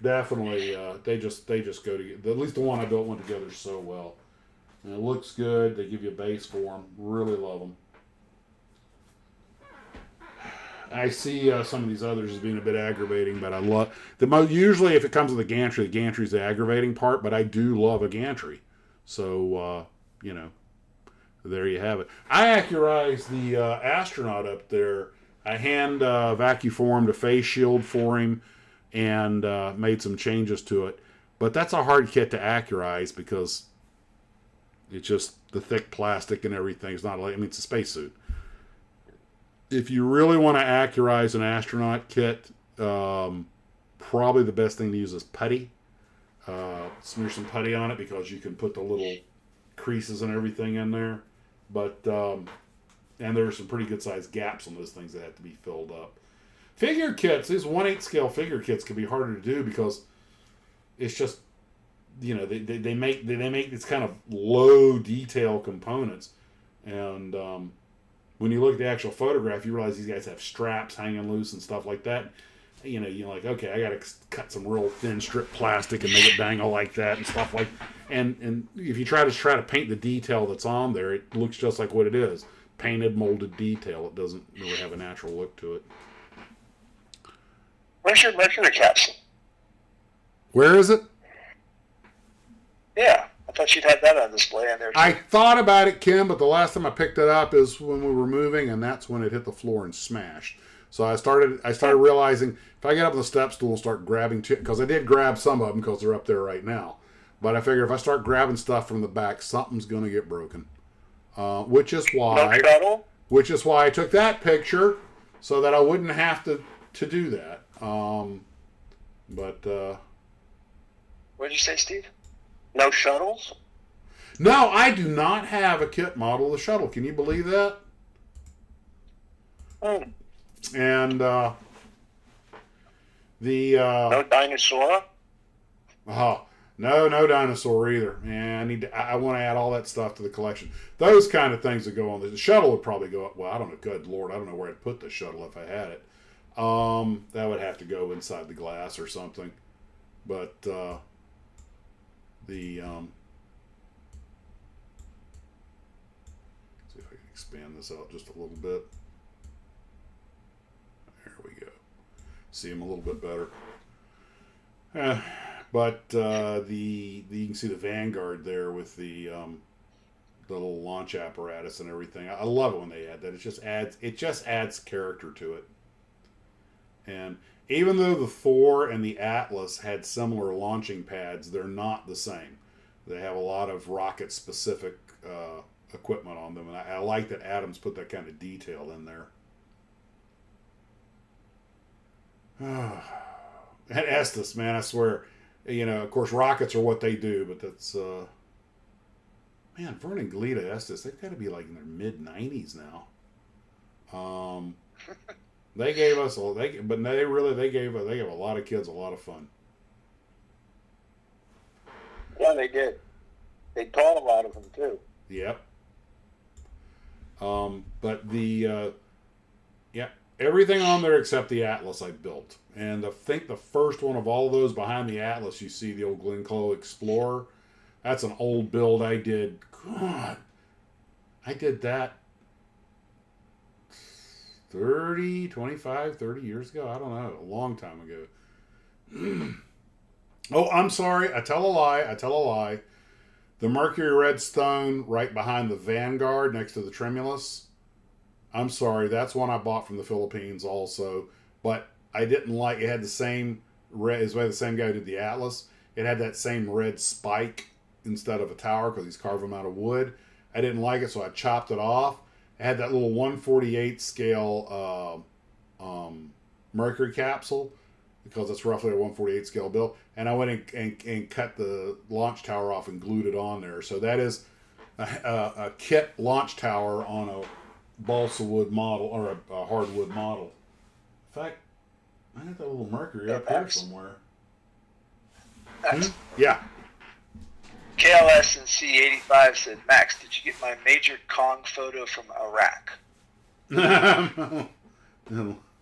definitely they just go together. At least the one I built went together so well. And it looks good. They give you a base for them. Really love them. I see some of these others as being a bit aggravating, but I love usually if it comes with a gantry is the aggravating part. But I do love a gantry, so there you have it. I accurized the astronaut up there. I hand vacuformed a face shield for him and made some changes to it. But that's a hard kit to accurize because it's just the thick plastic and everything. It's not like, it's a spacesuit. If you really want to accurize an astronaut kit, probably the best thing to use is putty. Smear some putty on it because you can put the little creases and everything in there. But and there are some pretty good sized gaps on those things that have to be filled up. Figure kits, these 1/8 scale figure kits can be harder to do because it's just they make these kind of low detail components, and when you look at the actual photograph, you realize these guys have straps hanging loose and stuff like that. You're like, okay, I got to cut some real thin strip plastic and make it dangle like that and stuff like. And if you try to paint the detail that's on there, it looks just like what it is, painted, molded detail. It doesn't really have a natural look to it. Where's your Mercury capsule? Where is it? Yeah, I thought you'd had that on display in there too. I thought about it, Kim, but the last time I picked it up is when we were moving, and that's when it hit the floor and smashed. So I started realizing if I get up on the step stool and start grabbing, because I did grab some of them because they're up there right now. But I figure if I start grabbing stuff from the back, something's going to get broken. Which is why I took that picture so that I wouldn't have to do that. What did you say, Steve? No shuttles? No, I do not have a kit model of the shuttle. Can you believe that? And no dinosaur? No dinosaur either. And I want to add all that stuff to the collection. Those kind of things that go on. The shuttle would probably go up. Well, I don't know. Good Lord, I don't know where I'd put the shuttle if I had it. That would have to go inside the glass or something. But see if I can expand this out just a little bit. There we go. See them a little bit better. But you can see the Vanguard there with the little launch apparatus and everything. I love it when they add that. It just adds character to it. And even though the Thor and the Atlas had similar launching pads, they're not the same. They have a lot of rocket-specific equipment on them, and I like that Adams put that kind of detail in there. And Estes, man, I swear, of course, rockets are what they do, but that's, man, Vernon Glida, Estes, they've got to be like in their mid-90s now. They gave us they gave a lot of kids a lot of fun. Yeah, they did. They taught a lot of them too. Yep. But everything on there except the Atlas I built, and I think the first one of all of those behind the Atlas, you see the old Glencoe Explorer. That's an old build I did. God, I did that 30 years ago. I don't know, a long time ago. Oh, I'm sorry. I tell a lie. The Mercury-Redstone right behind the Vanguard next to the Tremulous. I'm sorry. That's one I bought from the Philippines also. But I didn't like it. Had the same red, as well the same guy who did the Atlas. It had that same red spike instead of a tower because he's carved them out of wood. I didn't like it, so I chopped it off. It had that little 1/48 scale Mercury capsule because it's roughly a 1/48 scale build, and I went and cut the launch tower off and glued it on there. So that is a kit launch tower on a balsa wood model or a hardwood model. In fact, I got that little Mercury up here somewhere. Yeah. KLS and C85 said, Max, did you get my Major Kong photo from Iraq?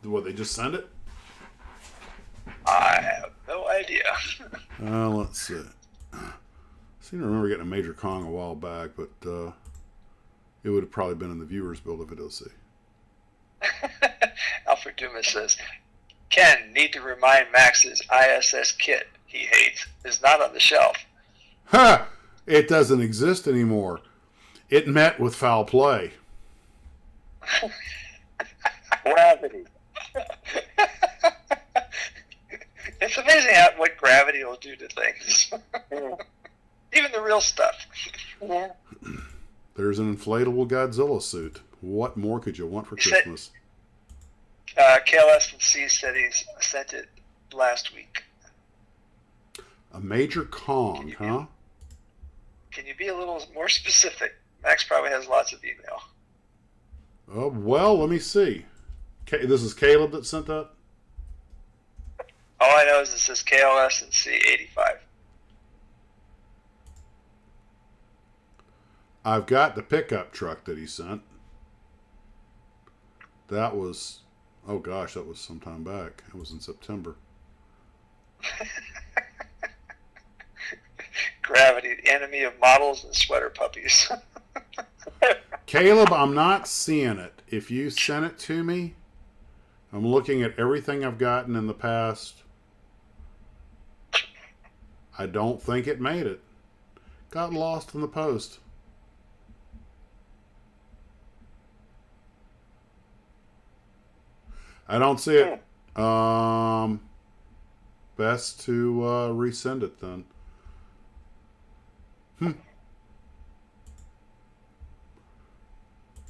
What, they just send it? I have no idea. Let's see. I seem to remember getting a Major Kong a while back, but it would have probably been in the viewer's build if it does see. Alfred Dumas says, Ken, need to remind Max's ISS kit he hates is not on the shelf. Ha! It doesn't exist anymore. It met with foul play. Gravity. It's amazing what gravity will do to things. Even the real stuff. Yeah. There's an inflatable Godzilla suit. What more could you want for Christmas? KLS and C said he sent it last week. A Major Kong, huh? Can you be a little more specific? Max probably has lots of email. Oh, well, let me see. This is Caleb that sent that? All I know is it says KLS and C85. I've got the pickup truck that he sent. That was, oh gosh, that was some time back. It was in September. Gravity, the enemy of models and sweater puppies. Caleb, I'm not seeing it. If you sent it to me, I'm looking at everything I've gotten in the past. I don't think it made it. Got lost in the post. I don't see it. Best to resend it then.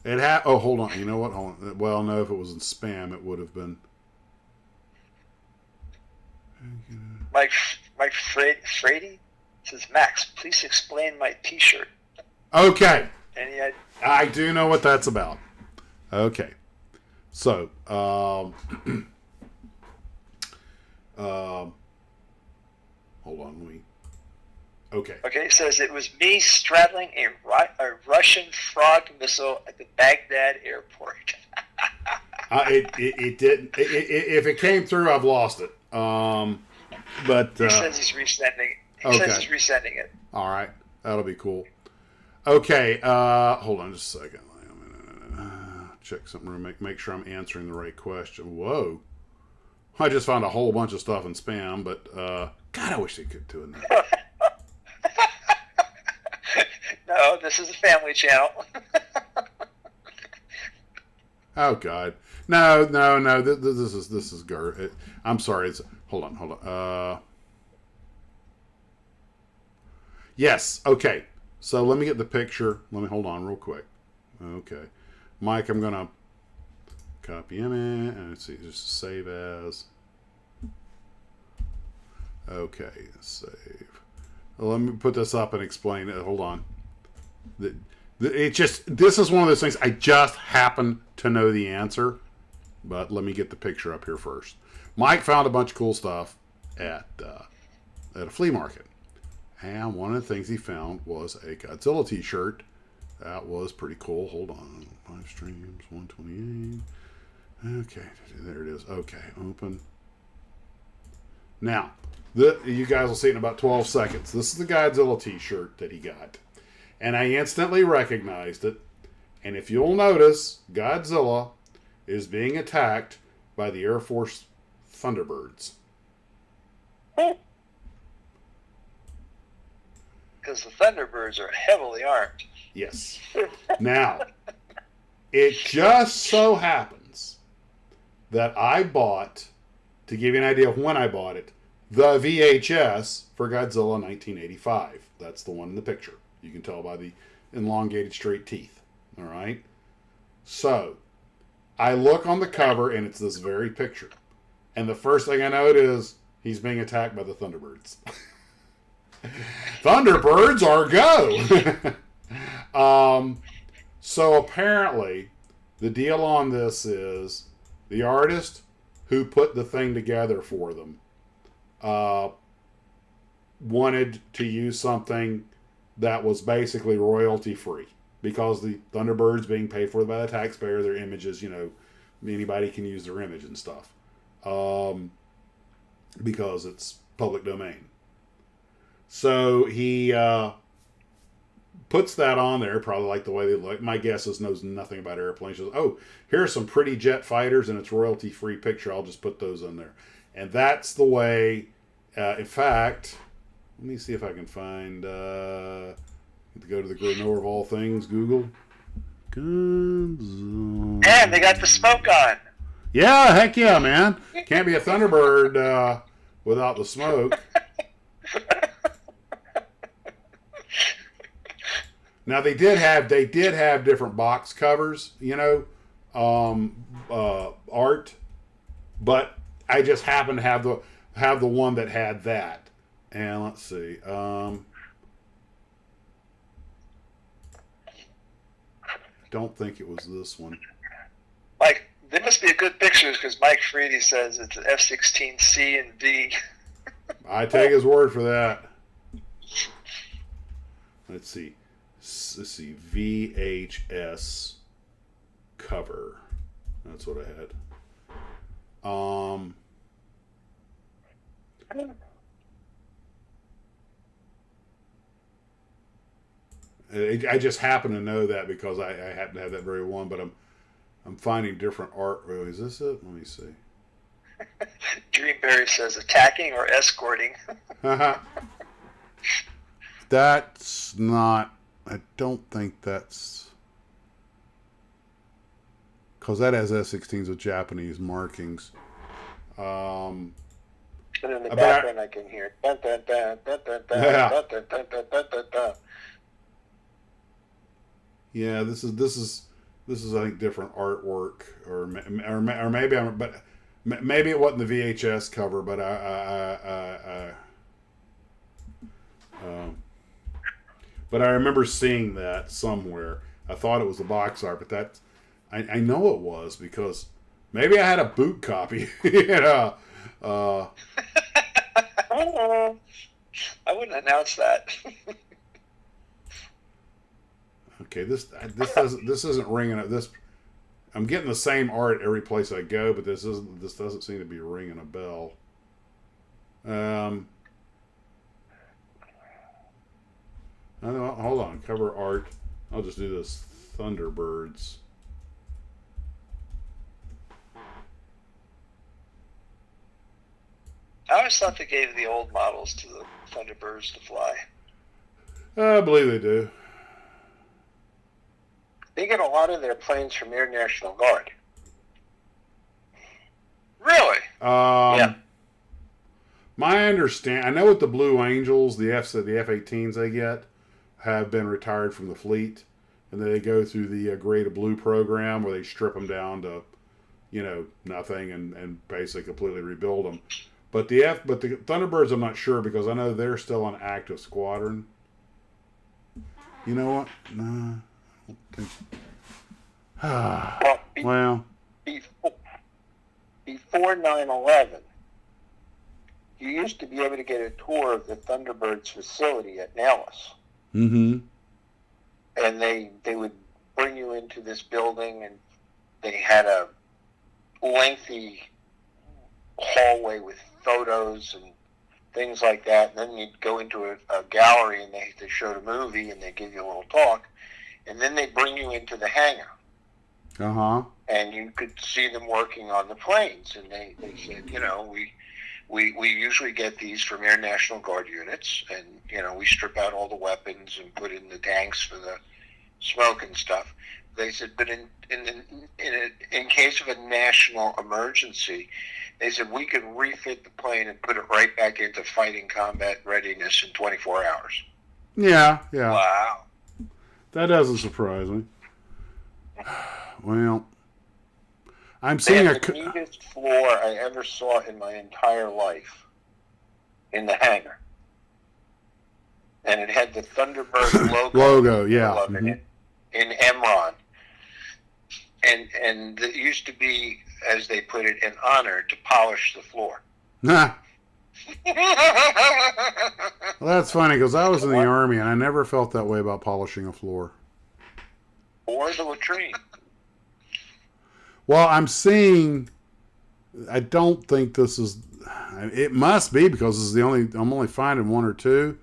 It had. Oh, hold on. You know what? Hold on. Well, no. If it was in spam, it would have been. Mike Frady says, Max, please explain my T-shirt. Okay. Any idea? I do know what that's about. Okay. So, hold on. Let me. Okay. Okay, it says it was me straddling a Russian frog missile at the Baghdad airport. It didn't. If it came through, I've lost it. But he says he's resending. He says he's resending it. All right, that'll be cool. Okay, hold on just a second. Check something. Make sure I'm answering the right question. Whoa, I just found a whole bunch of stuff in spam, but God, I wish they could do that. No, this is a family channel. Oh God, no. This is garbage. I'm sorry. It's hold on. Yes. Okay. So let me get the picture. Let me hold on real quick. Okay, Mike, I'm gonna copy image and let's see, just save as. Okay, save. Well, let me put this up and explain it. Hold on. This is one of those things I just happen to know the answer, but let me get the picture up here first. Mike found a bunch of cool stuff at a flea market, and one of the things he found was a Godzilla T-shirt. That was pretty cool. Hold on, live streams 128. Okay, there it is. Okay, open. Now, you guys will see it in about 12 seconds. This is the Godzilla T-shirt that he got. And I instantly recognized it. And if you'll notice, Godzilla is being attacked by the Air Force Thunderbirds. Because the Thunderbirds are heavily armed. Yes. Now, it just so happens that I bought, to give you an idea of when I bought it, the VHS for Godzilla 1985. That's the one in the picture. You can tell by the elongated straight teeth. All right? So, I look on the cover, and it's this very picture. And the first thing I note is he's being attacked by the Thunderbirds. Thunderbirds are go! So apparently, the deal on this is the artist who put the thing together for them wanted to use something that was basically royalty free, because the Thunderbirds being paid for by the taxpayer, their images, anybody can use their image and stuff, because it's public domain. So he puts that on there, probably like the way they look. My guess is knows nothing about airplanes. He says, oh, here are some pretty jet fighters, and it's royalty free picture. I'll just put those in there. And that's the way, in fact, let me see if I can find, go to the Grenoble of all things, Google. And they got the smoke on. Yeah, heck yeah, man. Can't be a Thunderbird without the smoke. Now they did have different box covers, art, but I just happened to have the one that had that. And let's see. Don't think it was this one. Mike, there must be a good pictures because Mike Freedy says it's an F-16C and D. I take his word for that. Let's see. VHS cover. That's what I had. I just happen to know that because I happen to have that very one, but I'm finding different art. Oh, is this it? Let me see. Dreamberry says attacking or escorting. That's not. I don't think that's because that has F-16s with Japanese markings. But in the background, I can hear. Dun, dun, dun, dun, dun, dun, Yeah. dun, dun, dun, dun, dun, dun, dun. Yeah, this is I think different artwork, or maybe maybe it wasn't the VHS cover, but but I remember seeing that somewhere. I thought it was the box art, but I know it was because maybe I had a boot copy. I wouldn't announce that. Okay, this isn't ringing. I'm getting the same art every place I go, but this doesn't seem to be ringing a bell. Hold on, cover art. I'll just do this Thunderbirds. I always thought they gave the old models to the Thunderbirds to fly. I believe they do. They get a lot of their planes from Air National Guard. Really? Yeah. My understand. I know with the Blue Angels, the F-18s they get have been retired from the fleet, and they go through the Grade of Blue program where they strip them down to, nothing and basically completely rebuild them. But the Thunderbirds, I'm not sure because I know they're still an active squadron. You know what? No, I don't think. Well, before 9/11, you used to be able to get a tour of the Thunderbirds facility at Nellis. Mm-hmm. And they would bring you into this building, and they had a lengthy hallway with photos and things like that. And then you'd go into a gallery, and they showed a movie, and they give you a little talk. And then they bring you into the hangar. Uh-huh. And you could see them working on the planes. And they said, we usually get these from Air National Guard units, and we strip out all the weapons and put in the tanks for the smoke and stuff. They said, but in case of a national emergency, they said we could refit the plane and put it right back into fighting combat readiness in 24 hours. Yeah. Wow. That doesn't surprise me. Well, I'm They seeing had the neatest floor I ever saw in my entire life in the hangar. And it had the Thunderbird logo, yeah. In Emron. And it used to be, as they put it, an honor to polish the floor. Well, that's funny because I was in the Army and I never felt that way about polishing a floor. Or the latrine. Well, I'm seeing. I don't think this is. It must be because this is the only. I'm only finding one or two,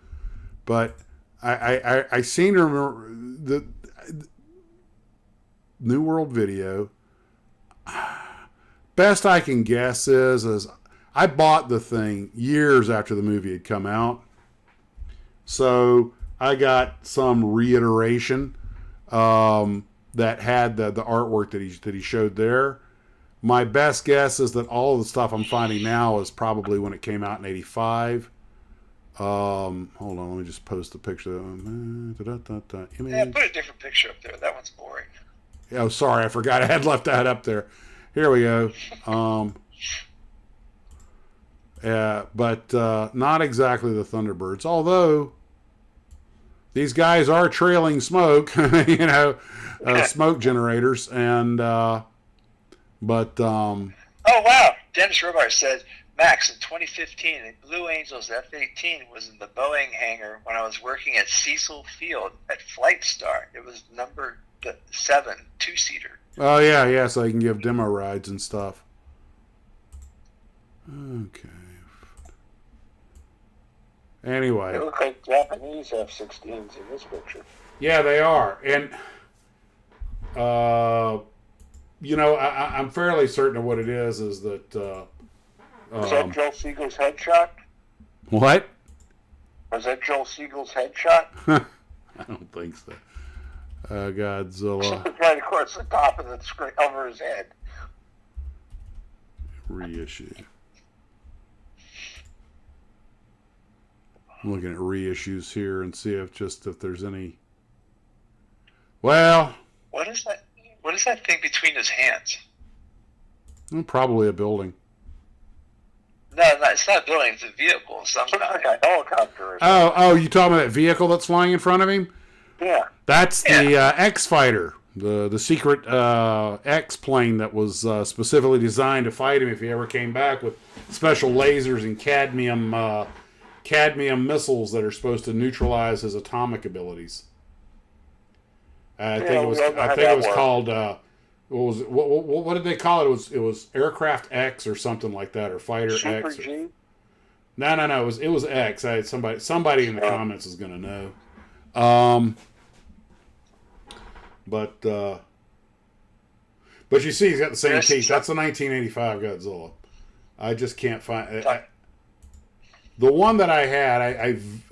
but I seem to remember the New World video. Best I can guess is I bought the thing years after the movie had come out, so I got some reiteration that had the artwork that he showed there. My best guess is that all of the stuff I'm finding now is probably when it came out in '85. Hold on, let me just post the picture. Yeah, put a different picture up there. That one's boring. Oh, sorry, I forgot I had left that up there. Here we go. But not exactly the Thunderbirds, although these guys are trailing smoke, smoke generators, and oh wow, Dennis Robar said, Max, in 2015, the Blue Angels F-18 was in the Boeing hangar when I was working at Cecil Field at Flight Star. It was number 7, 2-seater. Oh yeah, so you can give demo rides and stuff. Okay. Anyway. They look like Japanese F-16s in this picture. Yeah, they are. And, I'm fairly certain of what it is that... Was that Joel Siegel's headshot? What? Was that Joel Siegel's headshot? I don't think so. Godzilla. Right across the top of the screen over his head. Reissue. I'm looking at reissues here and see if there's any. Well. What is that? What is that thing between his hands? Probably a building. No, it's not a building. It's a vehicle of some kind. Like a helicopter. Oh, you talking about that vehicle that's flying in front of him? Yeah. That's the X-Fighter, the secret X-plane that was specifically designed to fight him if he ever came back with special lasers and cadmium missiles that are supposed to neutralize his atomic abilities. I think it was called. What did they call it? It was Aircraft X or something like that, or Fighter Super X. G? No. It was X. I had somebody in the comments is going to know. But you see, he's got the same teeth. That's the 1985 Godzilla. I just can't find the one that I had.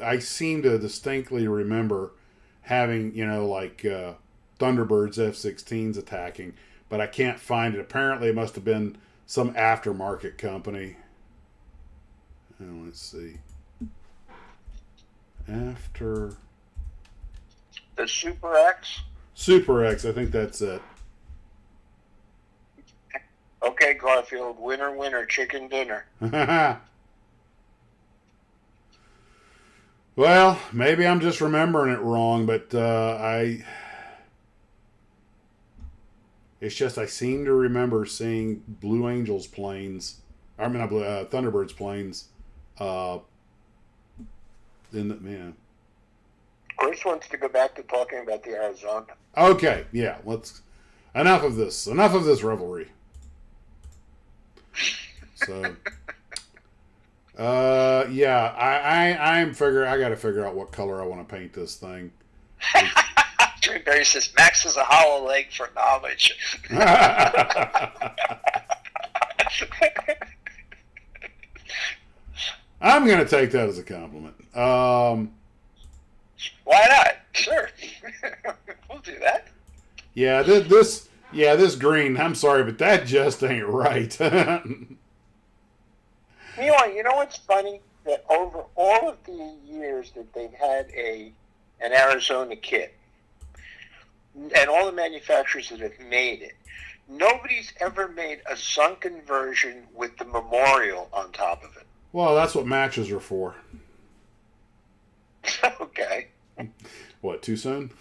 I seem to distinctly remember having Thunderbirds F-16s attacking, but I can't find it. Apparently, it must have been some aftermarket company. Let's see. After the Super X. Super X, I think that's it. Okay, Garfield, winner, chicken dinner. Well, maybe I'm just remembering it wrong, but it's just I seem to remember seeing Blue Angels planes. I mean, Thunderbirds planes. Chris wants to go back to talking about the Arizona. Okay, yeah. Enough of this revelry. So, I got to figure out what color I want to paint this thing. Drew Barry says Max is a hollow leg for knowledge. I'm going to take that as a compliment. Why not? Sure. We'll do that. Yeah, this green, I'm sorry, but that just ain't right. You know what's funny? That over all of the years that they've had an Arizona kit, and all the manufacturers that have made it, nobody's ever made a sunken version with the memorial on top of it. Well, that's what matches are for. Okay. What, too soon?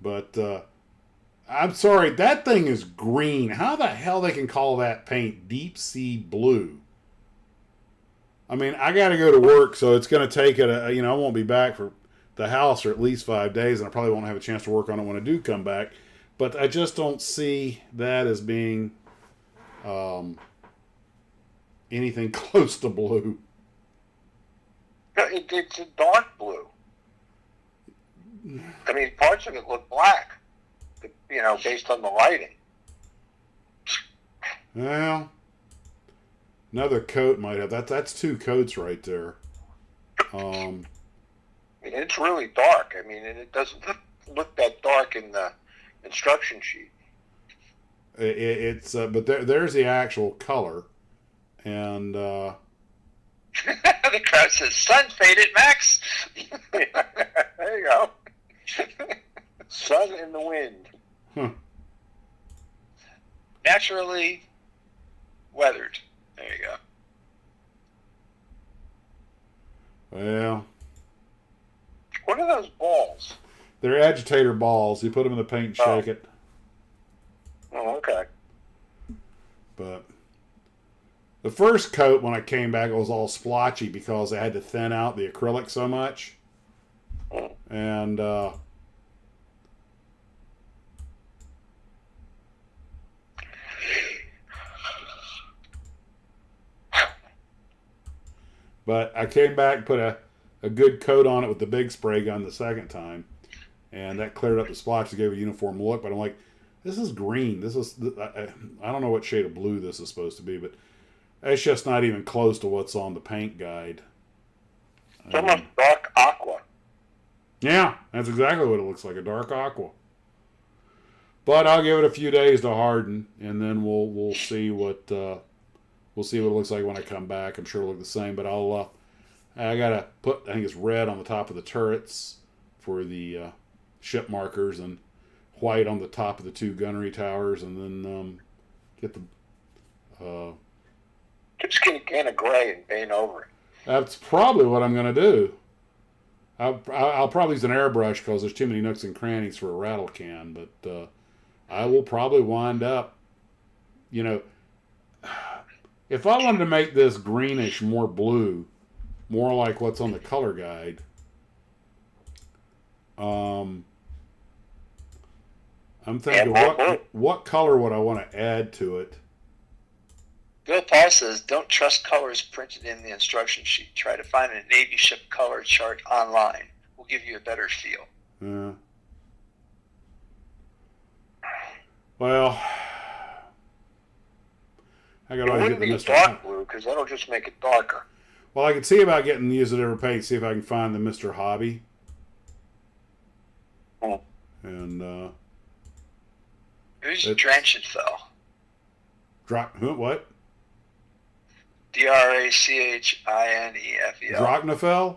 But I'm sorry, that thing is green. How the hell they can call that paint deep sea blue? I mean, I got to go to work, so it's going to take it. I won't be back for the house for at least 5 days, and I probably won't have a chance to work on it when I do come back. But I just don't see that as being anything close to blue. It's a dark blue. I mean, parts of it look black, based on the lighting. Well, another coat might have that. That's 2 coats right there. I mean, it's really dark. I mean, and it doesn't look that dark in the instruction sheet. It's but there's the actual color, and the crowd says, "Sun faded, Max." There you go. Sun in the wind. Huh. Naturally weathered. There you go. Well, What are those balls? they're agitator balls. You put them in the paint and shake it. Oh, okay. But the first coat, when I came back, it was all splotchy because I had to thin out the acrylic so much. And but I came back and put a good coat on it with the big spray gun the second time, and that cleared up the splotches, gave it a uniform look. But I'm like, this is green. This is I don't know what shade of blue this is supposed to be, but it's just not even close to what's on the paint guide. It's almost dark aqua. Yeah, that's exactly what it looks like, a dark aqua. But I'll give it a few days to harden, and then we'll see what it looks like when I come back. I'm sure it'll look the same, but I gotta put, I think it's red on the top of the turrets for the ship markers, and white on the top of the 2 gunnery towers, and then get the Just get a can of gray and paint over it. That's probably what I'm gonna do. I'll probably use an airbrush because there's too many nooks and crannies for a rattle can, but I will probably wind up, if I wanted to make this greenish, more blue, more like what's on the color guide, I'm thinking, what color would I want to add to it? Bill Paul says, "Don't trust colors printed in the instruction sheet. Try to find a Navy ship color chart online. Will give you a better feel." Yeah. Well, I got to It get wouldn't the be Mr. dark blue because that'll just make it darker. Well, I could see about use it every paint. See if I can find the Mr. Hobby. Oh. And Who's Dranchenfeld? What? Drachinefel. Drachnefel?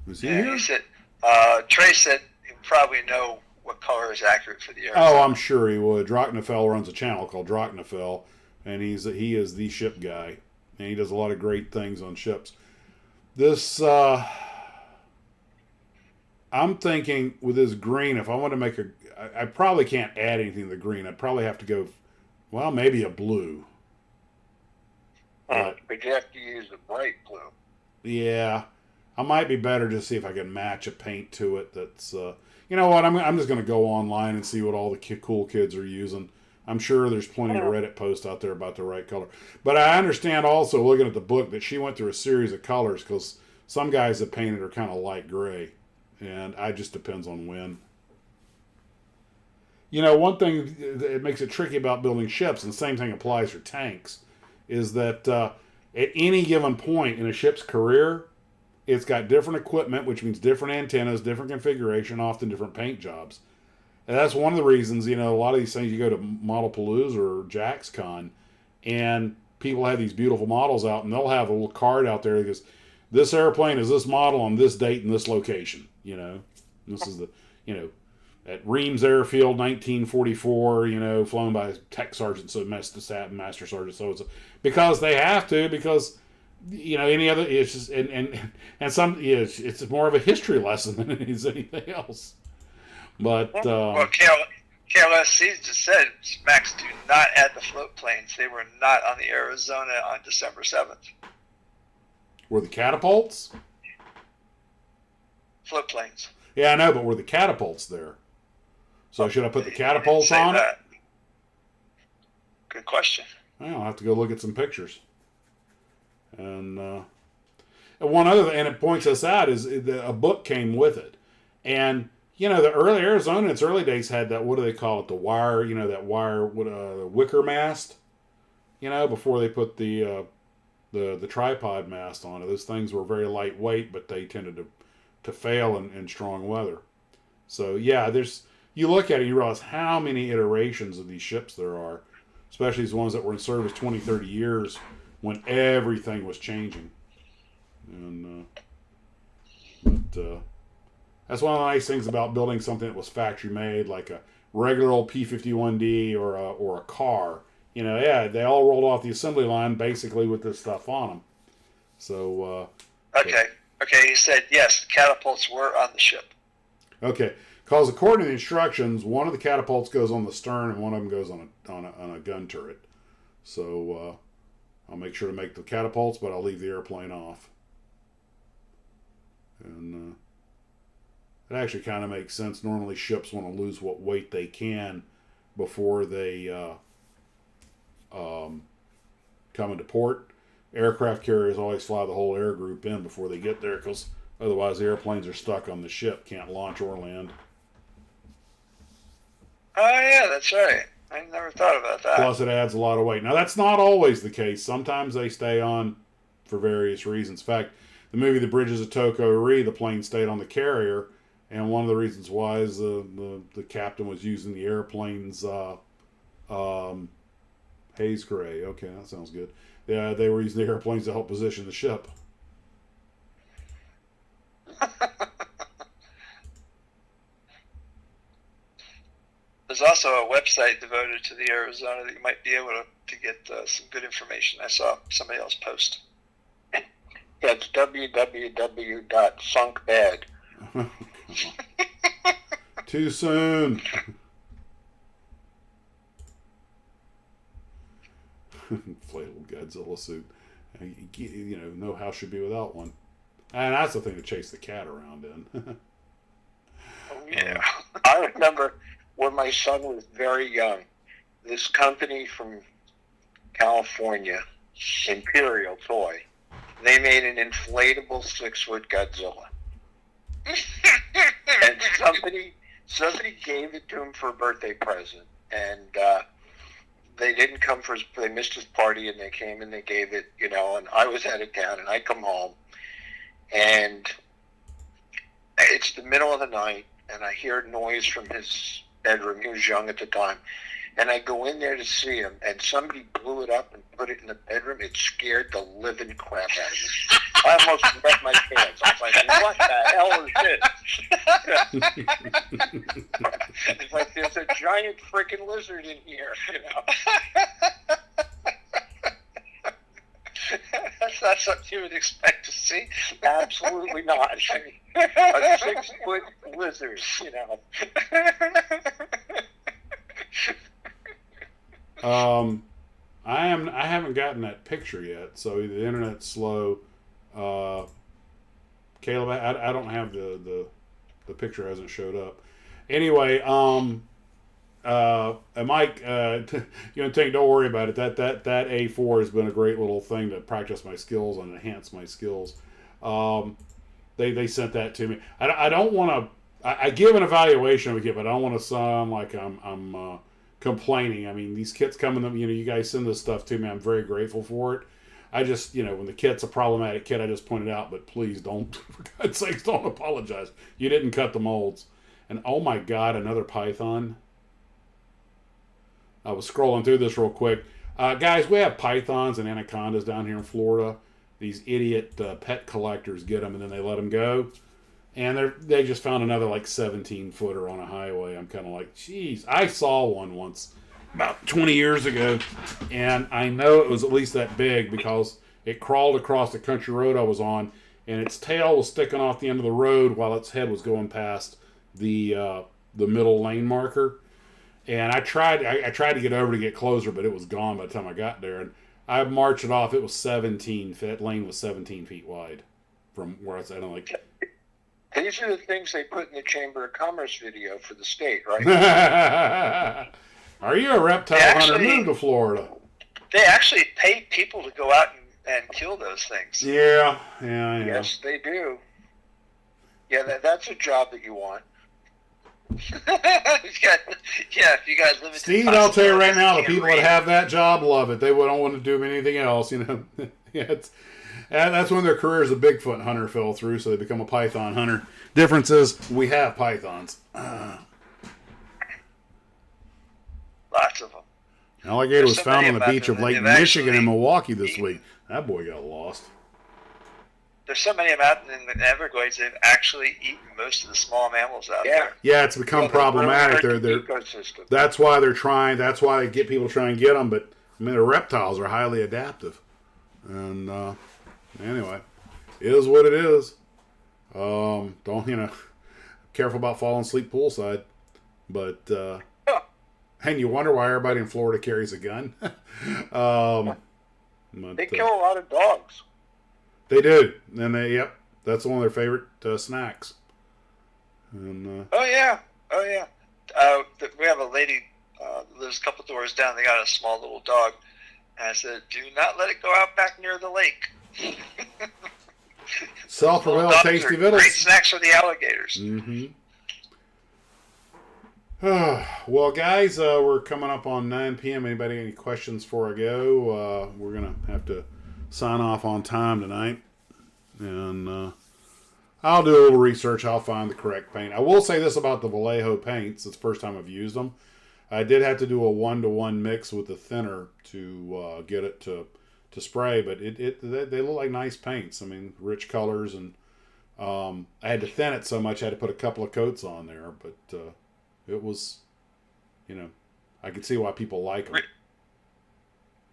Was he here? He said, Trey said he'd probably know what color is accurate for the air. Oh, I'm sure he would. Drachnefel runs a channel called Drachnefel, and he is the ship guy, and he does a lot of great things on ships. This, I'm thinking with this green, if I want to make I probably can't add anything to the green. I'd probably have to go, well, maybe a blue. But you have to use a bright blue. Yeah, I might be better to see if I can match a paint to it. That's, you know what? I'm just going to go online and see what all the cool kids are using. I'm sure there's plenty of Reddit posts out there about the right color. But I understand also, looking at the book, that she went through a series of colors because some guys that painted are kind of light gray, and I just depends on when. One thing that makes it tricky about building ships, and the same thing applies for tanks, is that at any given point in a ship's career, it's got different equipment, which means different antennas, different configuration, often different paint jobs. And that's one of the reasons, a lot of these things, you go to Modelpalooza or JaxCon, and people have these beautiful models out, and they'll have a little card out there that goes, this airplane is this model on this date and this location. This is the, at Reams Airfield, 1944. Flown by tech sergeants, so master sergeants. So it's because they have to, because any other. It's just and some. It's more of a history lesson than it is anything else. But well, KLSC just said, Max, do not add the float planes. They were not on the Arizona on December 7th. Were the catapults? Float planes. Yeah, I know, but were the catapults there? So should I put the catapults on it? Good question. Well, I'll have to go look at some pictures. And one other thing, and it points us out, is a book came with it. And the early Arizona in its early days had that, what do they call it? The wire, that wire, wicker mast, before they put the tripod mast on it. Those things were very lightweight, but they tended to fail in strong weather. So, yeah, you look at it and you realize how many iterations of these ships there are, especially these ones that were in service 20, 30 years when everything was changing. And, that's one of the nice things about building something that was factory made, like a regular old P-51D or a car. They all rolled off the assembly line basically with this stuff on them. So. Okay. He said yes. The catapults were on the ship. Okay, because according to the instructions, one of the catapults goes on the stern and one of them goes on a gun turret. So I'll make sure to make the catapults, but I'll leave the airplane off. And. It actually kind of makes sense. Normally ships want to lose what weight they can before they come into port. Aircraft carriers always fly the whole air group in before they get there, because otherwise the airplanes are stuck on the ship, can't launch or land. Oh, yeah, that's right. I never thought about that. Plus it adds a lot of weight. Now that's not always the case. Sometimes they stay on for various reasons. In fact, the movie The Bridges of Toko-Ri, the plane stayed on the carrier. And one of the reasons why is the captain was using the airplane's haze gray. Okay, that sounds good. Yeah, they were using the airplanes to help position the ship. There's also a website devoted to the Arizona that you might be able to get some good information. I saw somebody else post. Yeah, it's www.sunkbad. Too soon. Inflatable Godzilla suit. No house should be without one. And that's the thing to chase the cat around in. Oh, yeah. I remember when my son was very young, this company from California, Imperial Toy, they made an inflatable 6-foot Godzilla. And somebody gave it to him for a birthday present, and they didn't come they missed his party, and they came and they gave it, and I was out of town, and I come home, and it's the middle of the night, and I hear noise from his bedroom. He was young at the time. And I go in there to see him, and somebody blew it up and put it in the bedroom. It scared the living crap out of me. I almost wet my pants. I was like, what the hell is this? It's like there's a giant freaking lizard in here, That's not something you would expect to see. Absolutely not. A 6-foot lizard, I haven't gotten that picture yet, so the internet's slow. Caleb, I don't have the picture, hasn't showed up. Anyway, and Mike, don't worry about it. That A4 has been a great little thing to practice my skills and enhance my skills. They sent that to me. I don't want to. I give an evaluation of a kit, but I don't want to sound like I'm complaining. I mean, these kits come in them. You guys send this stuff to me. I'm very grateful for it. I just, when the kit's a problematic kit, I just point it out. But please don't, for God's sakes, don't apologize. You didn't cut the molds. And oh my God, another python. I was scrolling through this real quick. Guys, we have pythons and anacondas down here in Florida. These idiot pet collectors get them and then they let them go. And they just found another like 17-footer on a highway. I'm kind of like, geez. I saw one once about 20 years ago, and I know it was at least that big because it crawled across the country road I was on, and its tail was sticking off the end of the road while its head was going past the middle lane marker. And I tried to get over to get closer, but it was gone by the time I got there. And I marched it off. It was 17. That lane was 17 feet wide from where I was at. I'm like, these are the things they put in the Chamber of Commerce video for the state, right? are you a reptile hunter? Move to Florida. They actually pay people to go out and kill those things. Yeah. Yes, they do. Yeah, that's a job that you want. If you got limited. Steve, I'll tell you right now, the people that have that job love it. They don't want to do anything else, you know. Yeah, that's when their career as a Bigfoot hunter fell through, so they become a python hunter. Difference is, we have pythons. Lots of them. An alligator was found on the beach of Lake Michigan in Milwaukee this week. That boy got lost. There's so many of them out in the Everglades, they've actually eaten most of the small mammals out there. Yeah, it's become problematic. That's why they're trying. That's why they get people to try and get them. But I mean, the reptiles are highly adaptive. And anyway, it is what it is. Don't careful about falling asleep poolside. But and you wonder why everybody in Florida carries a gun. They kill a lot of dogs. They do, and that's one of their favorite snacks. And, oh yeah. We have a lady lives a couple doors down. They got a small little dog, and I said, "Do not let it go out back near the lake." Self-propelled tasty vittles. Great snacks for the alligators. Mm-hmm. Well, guys, we're coming up on 9 p.m. Anybody got any questions before I go? We're gonna have to sign off on time tonight, and I'll do a little research. I'll find the correct paint. I will say this about the Vallejo paints. It's the first time I've used them. I did have to do a 1-to-1 mix with the thinner to get it to spray, but they look like nice paints. I mean, rich colors, and I had to thin it so much I had to put a couple of coats on there, but it was, I could see why people like them.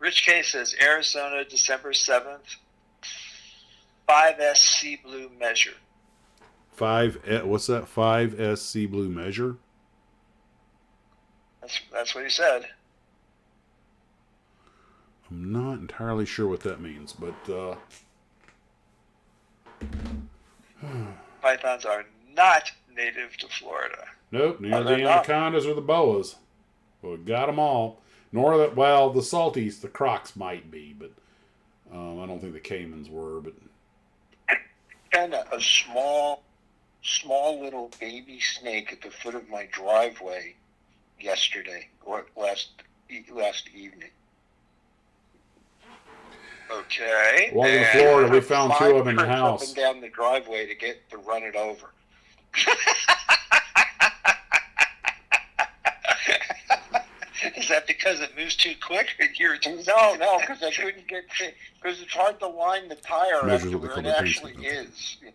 Rich K says, Arizona, December 7th, 5S Sea Blue Measure. What's that? 5S Sea Blue Measure? That's what he said. I'm not entirely sure what that means, but pythons are not native to Florida. Nope, neither the anacondas or the boas. Well, we got them all. Nor the salties, the crocs might be, but I don't think the caimans were. But and a small little baby snake at the foot of my driveway yesterday or last evening. Okay. Welcome to Florida. We found 2 of them in the house. Up and down the driveway to run it over. Is that because it moves too quick? Or No, because I couldn't get because it's hard to line the tire after where it actually is, and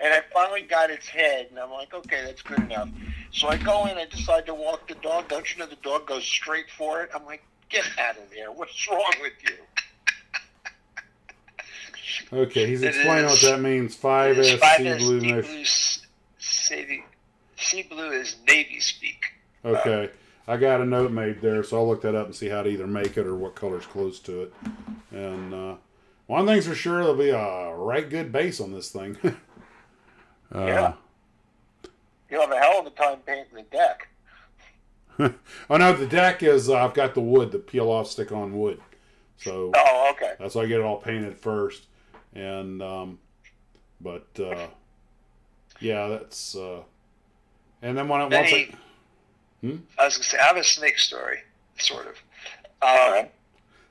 I finally got its head, and I'm like, okay, that's good enough. So I go in, I decide to walk the dog. Don't you know the dog goes straight for it? I'm like, get out of there. What's wrong with you? Okay, he's explaining what that means. 5S Sea Blue Measure. Sea Blue is Navy speak. Okay, I got a note made there, so I'll look that up and see how to either make it or what color's close to it. And one thing's for sure, there'll be a right good base on this thing. Yeah. You'll have a hell of a time painting the deck. Oh no, the deck is I've got the wood, the peel off stick on wood. So okay. That's why I get it all painted first. And yeah, that's and then once I was gonna say I have a snake story, sort of.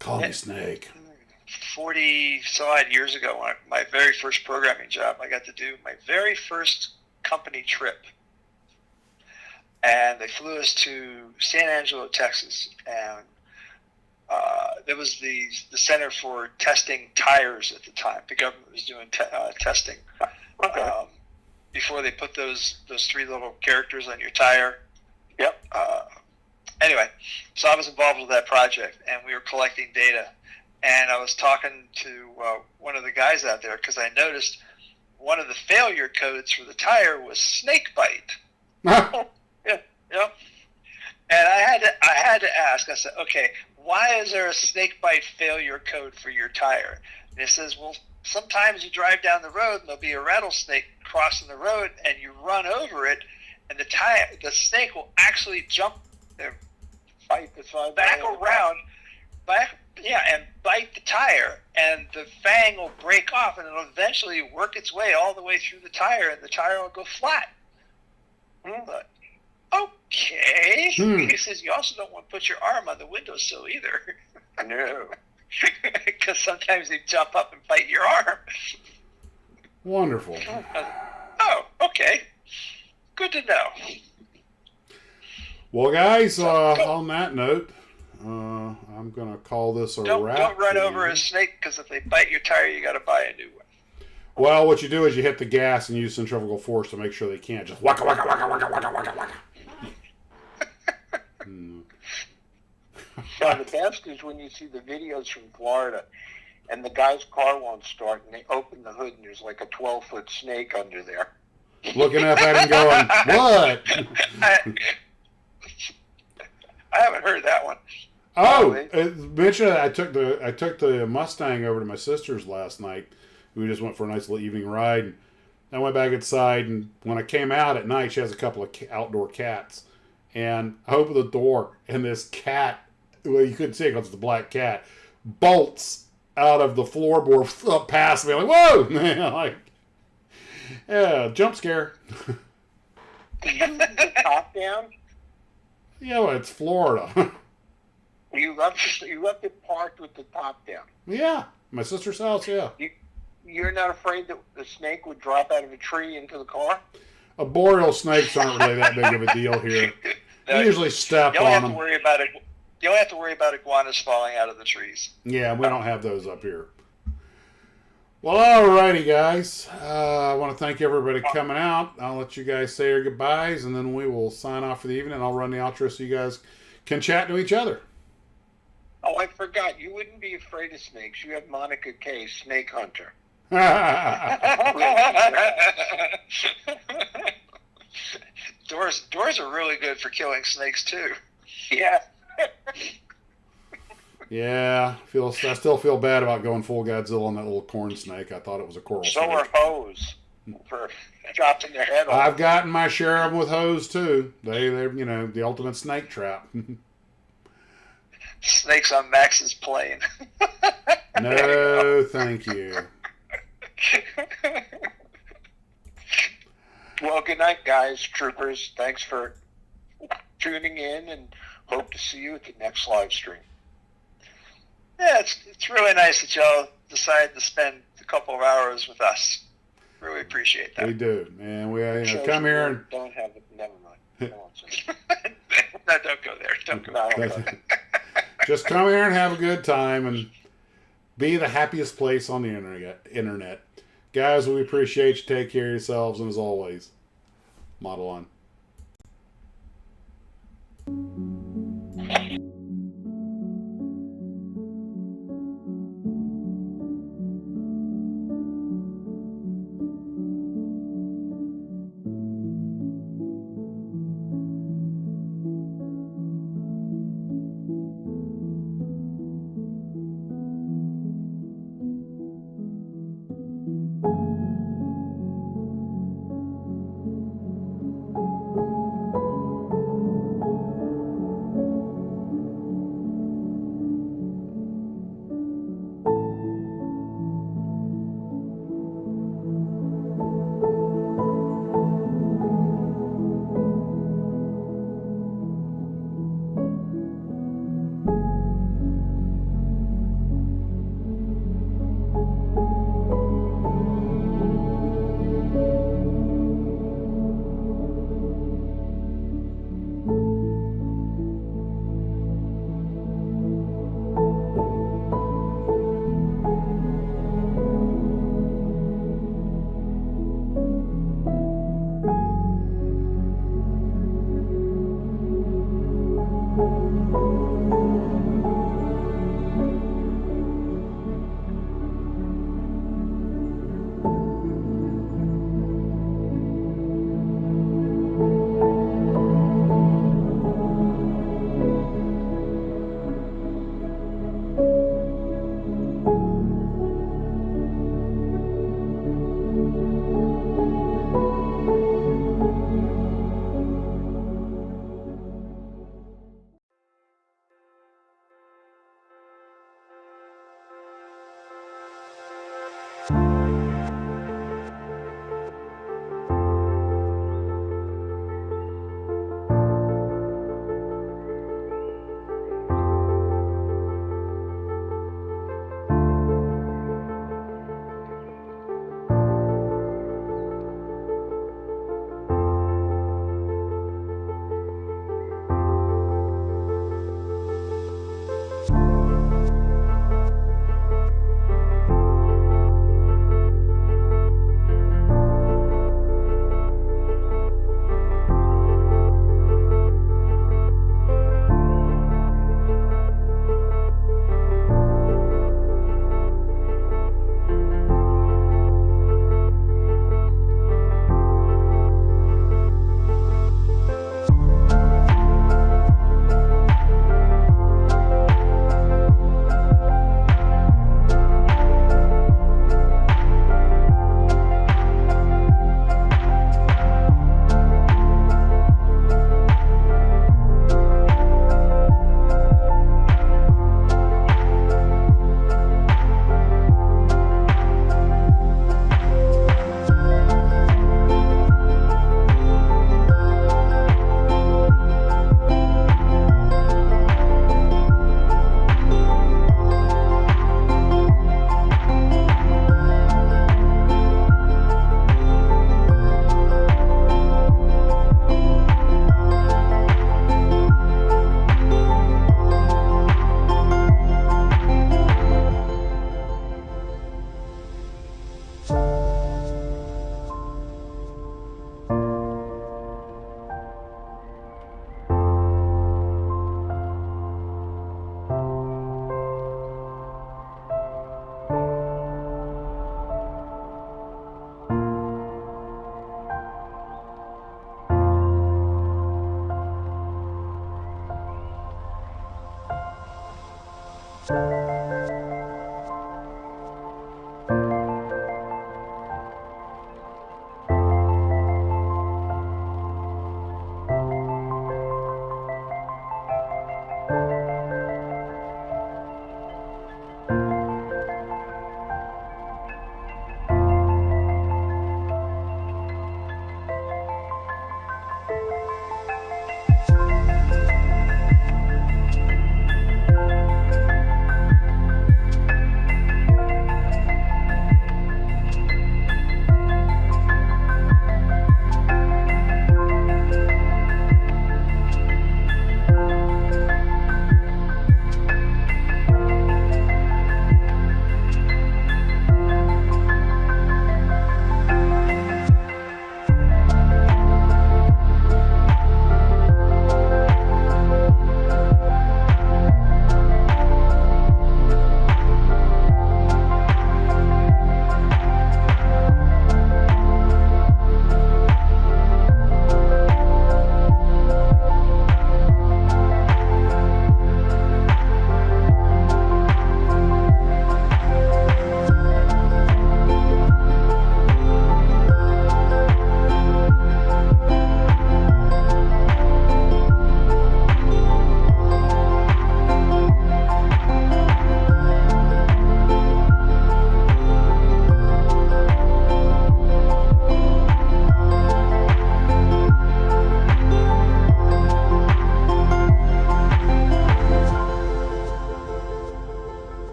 Call me Snake. 40-some-odd years ago, my very first programming job, I got to do my very first company trip. And they flew us to San Angelo, Texas. And there was the Center for Testing Tires at the time. The government was doing testing. Okay. Before they put those 3 little characters on your tire. Yep. Anyway, so I was involved with that project, and we were collecting data. And I was talking to one of the guys out there because I noticed one of the failure codes for the tire was snake bite. Yeah. Yep. And I had to ask. I said, okay, why is there a snake bite failure code for your tire? And it says, well, sometimes you drive down the road and there'll be a rattlesnake crossing the road, and you run over it, and the snake will actually jump Fight the side back around, and bite the tire, and the fang will break off, and it'll eventually work its way all the way through the tire, and the tire will go flat. But, okay. He says, you also don't want to put your arm on the windowsill either. No. Because sometimes they jump up and bite your arm. Wonderful. Oh, okay. Good to know. Well, guys, on that note, I'm going to call this a wrap. Don't run over a snake, because if they bite your tire, you got to buy a new one. Well, what you do is you hit the gas and use centrifugal force to make sure they can't just waka waka waka waka waka waka waka. Now, the best is when you see the videos from Florida, and the guy's car won't start, and they open the hood, and there's like a 12-foot snake under there. Looking up at him going, what? I haven't heard that one. Oh, mention I took the Mustang over to my sister's last night. We just went for a nice little evening ride. And I went back inside, and when I came out at night, she has a couple of outdoor cats. And I opened the door, and this cat, well, you couldn't see it because it's a black cat, bolts out of the floorboard up past me. I'm like, whoa! Like, yeah, jump scare. Top down? Yeah, well, it's Florida. You left it parked with the top down. Yeah, my sister's house, yeah. You're not afraid that the snake would drop out of a tree into the car? Boreal snakes aren't really that big of a deal here. We usually step on them. You don't have to worry about iguanas falling out of the trees. Yeah, we don't have those up here. Well, alrighty, guys. I want to thank everybody coming out. I'll let you guys say your goodbyes, and then we will sign off for the evening. I'll run the outro so you guys can chat to each other. Oh, I forgot. You wouldn't be afraid of snakes. You have Monica K, Snake Hunter. Doors are really good for killing snakes too. Yeah. Yeah, I still feel bad about going full Godzilla on that little corn snake. I thought it was a coral snake. So are hose for dropping their head off. I've gotten my share of them with hose too. They're the ultimate snake trap. Snakes on Max's plane. No, thank you. Well, good night, guys, troopers. Thanks for tuning in, and hope to see you at the next live stream. Yeah, it's really nice that y'all decided to spend a couple of hours with us. Really appreciate that. We do, and we come here and don't have it. Never mind. No, don't go there. Don't go there. Just come here and have a good time and be the happiest place on the internet. Guys, we appreciate you. Take care of yourselves, and as always, model on.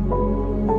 you.